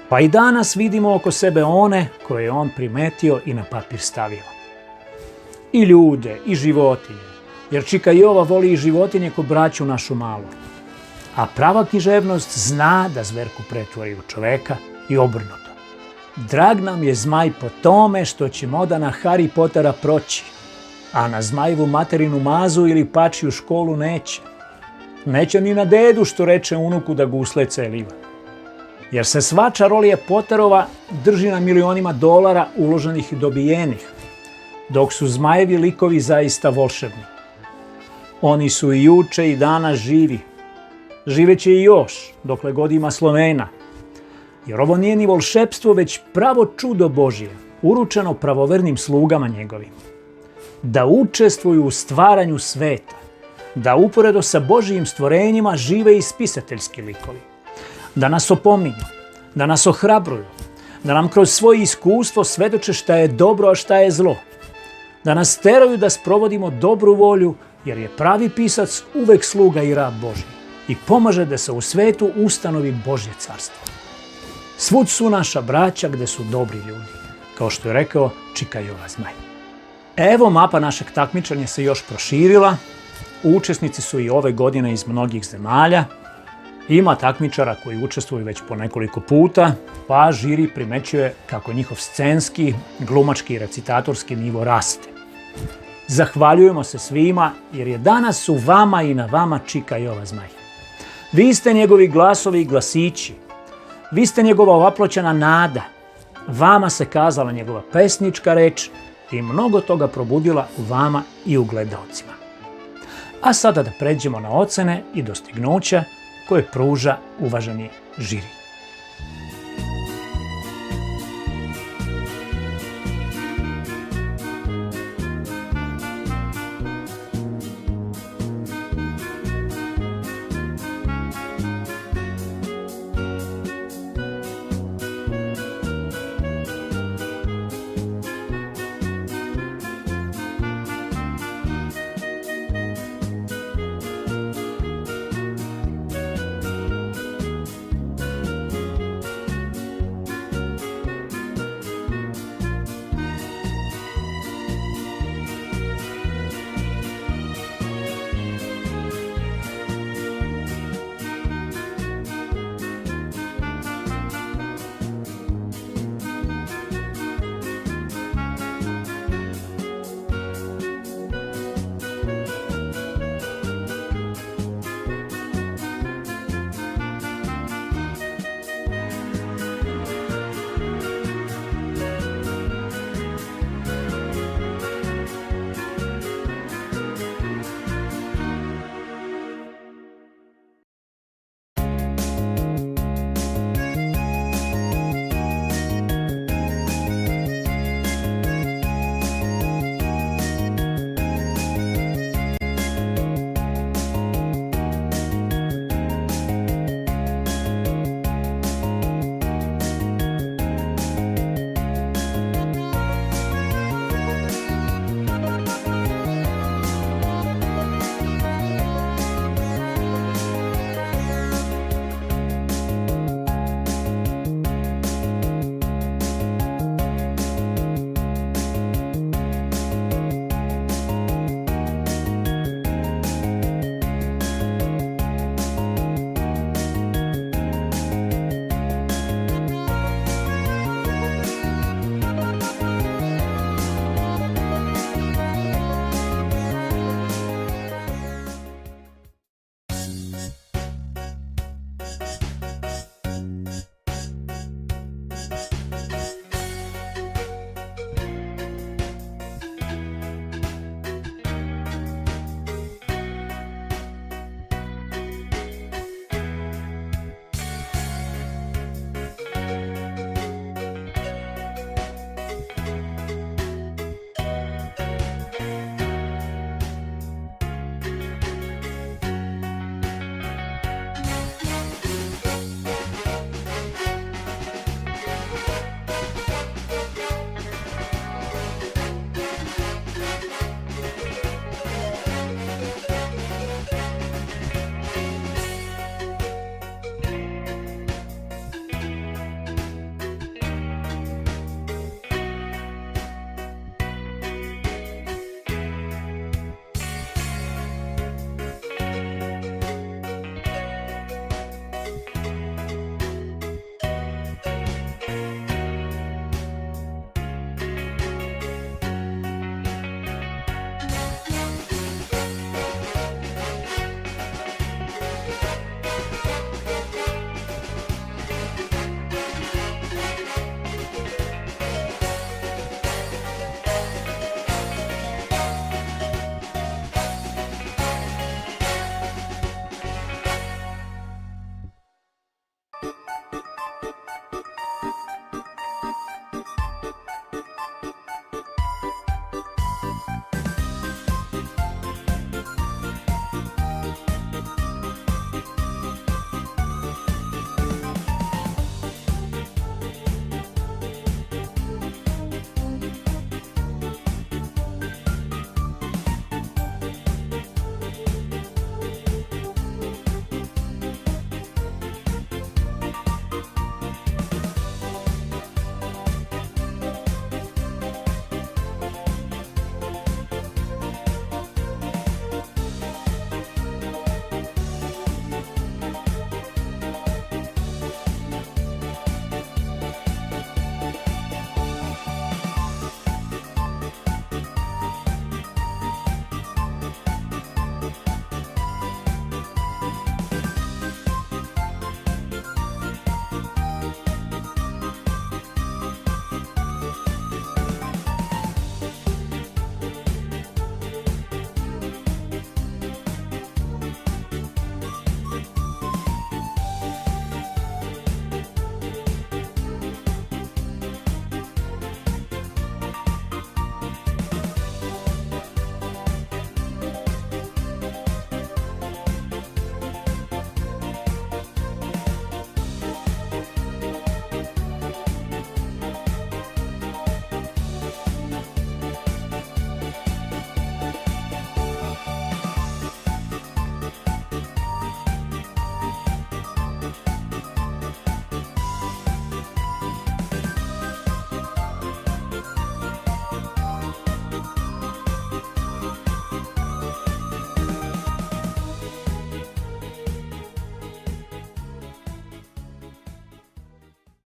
Pa i danas vidimo oko sebe one koje je on primetio i na papir stavio. I ljude, i životinje, jer Čika Jova voli i životinje ko braću našu malu. A prava književnost zna da zverku pretvori u čoveka i obrnuto. Drag nam je Zmaj po tome što će moda na Harry Pottera proći, a na Zmajevu materinu mazu ili pačiju školu neće. Neće ni na dedu što reče unuku da gusle celiva. Jer se sva čarolija Potterova drži na milionima dolara uloženih i dobijenih, dok su Zmajevi likovi zaista volšebni. Oni su i juče i danas živi. Živeće i još, dokle god ima Slovena. Jer ovo nije ni volšebstvo, već pravo čudo Božje, uručeno pravovernim slugama njegovim. Da učestvuju u stvaranju sveta, da uporedo sa Božjim stvorenjima žive i spisateljski likovi. Da nas opominju, da nas ohrabruju, da nam kroz svoje iskustvo svedoče šta je dobro, a šta je zlo. Da nas teraju da sprovodimo dobru volju, jer je pravi pisac uvek sluga i rab Božji i pomaže da se u svetu ustanovi Božje carstvo. Svud su naša braća gde su dobri ljudi, kao što je rekao Čika Jova Zmaj. Evo mapa našeg takmičenja se još proširila, učesnici su i ove godine iz mnogih zemalja. Ima takmičara koji učestvuju već po nekoliko puta, pa žiri primećuje kako njihov scenski, glumački i recitatorski nivo raste. Zahvaljujemo se svima jer je danas u vama i na vama čika Jova Zmaj. Vi ste njegovi glasovi i glasići. Vi ste njegova ovaploćena nada. Vama se kazala njegova pesnička reč i mnogo toga probudila u vama i u gledaocima. A sada da pređemo na ocene i dostignuća koje pruža uvaženi žiri.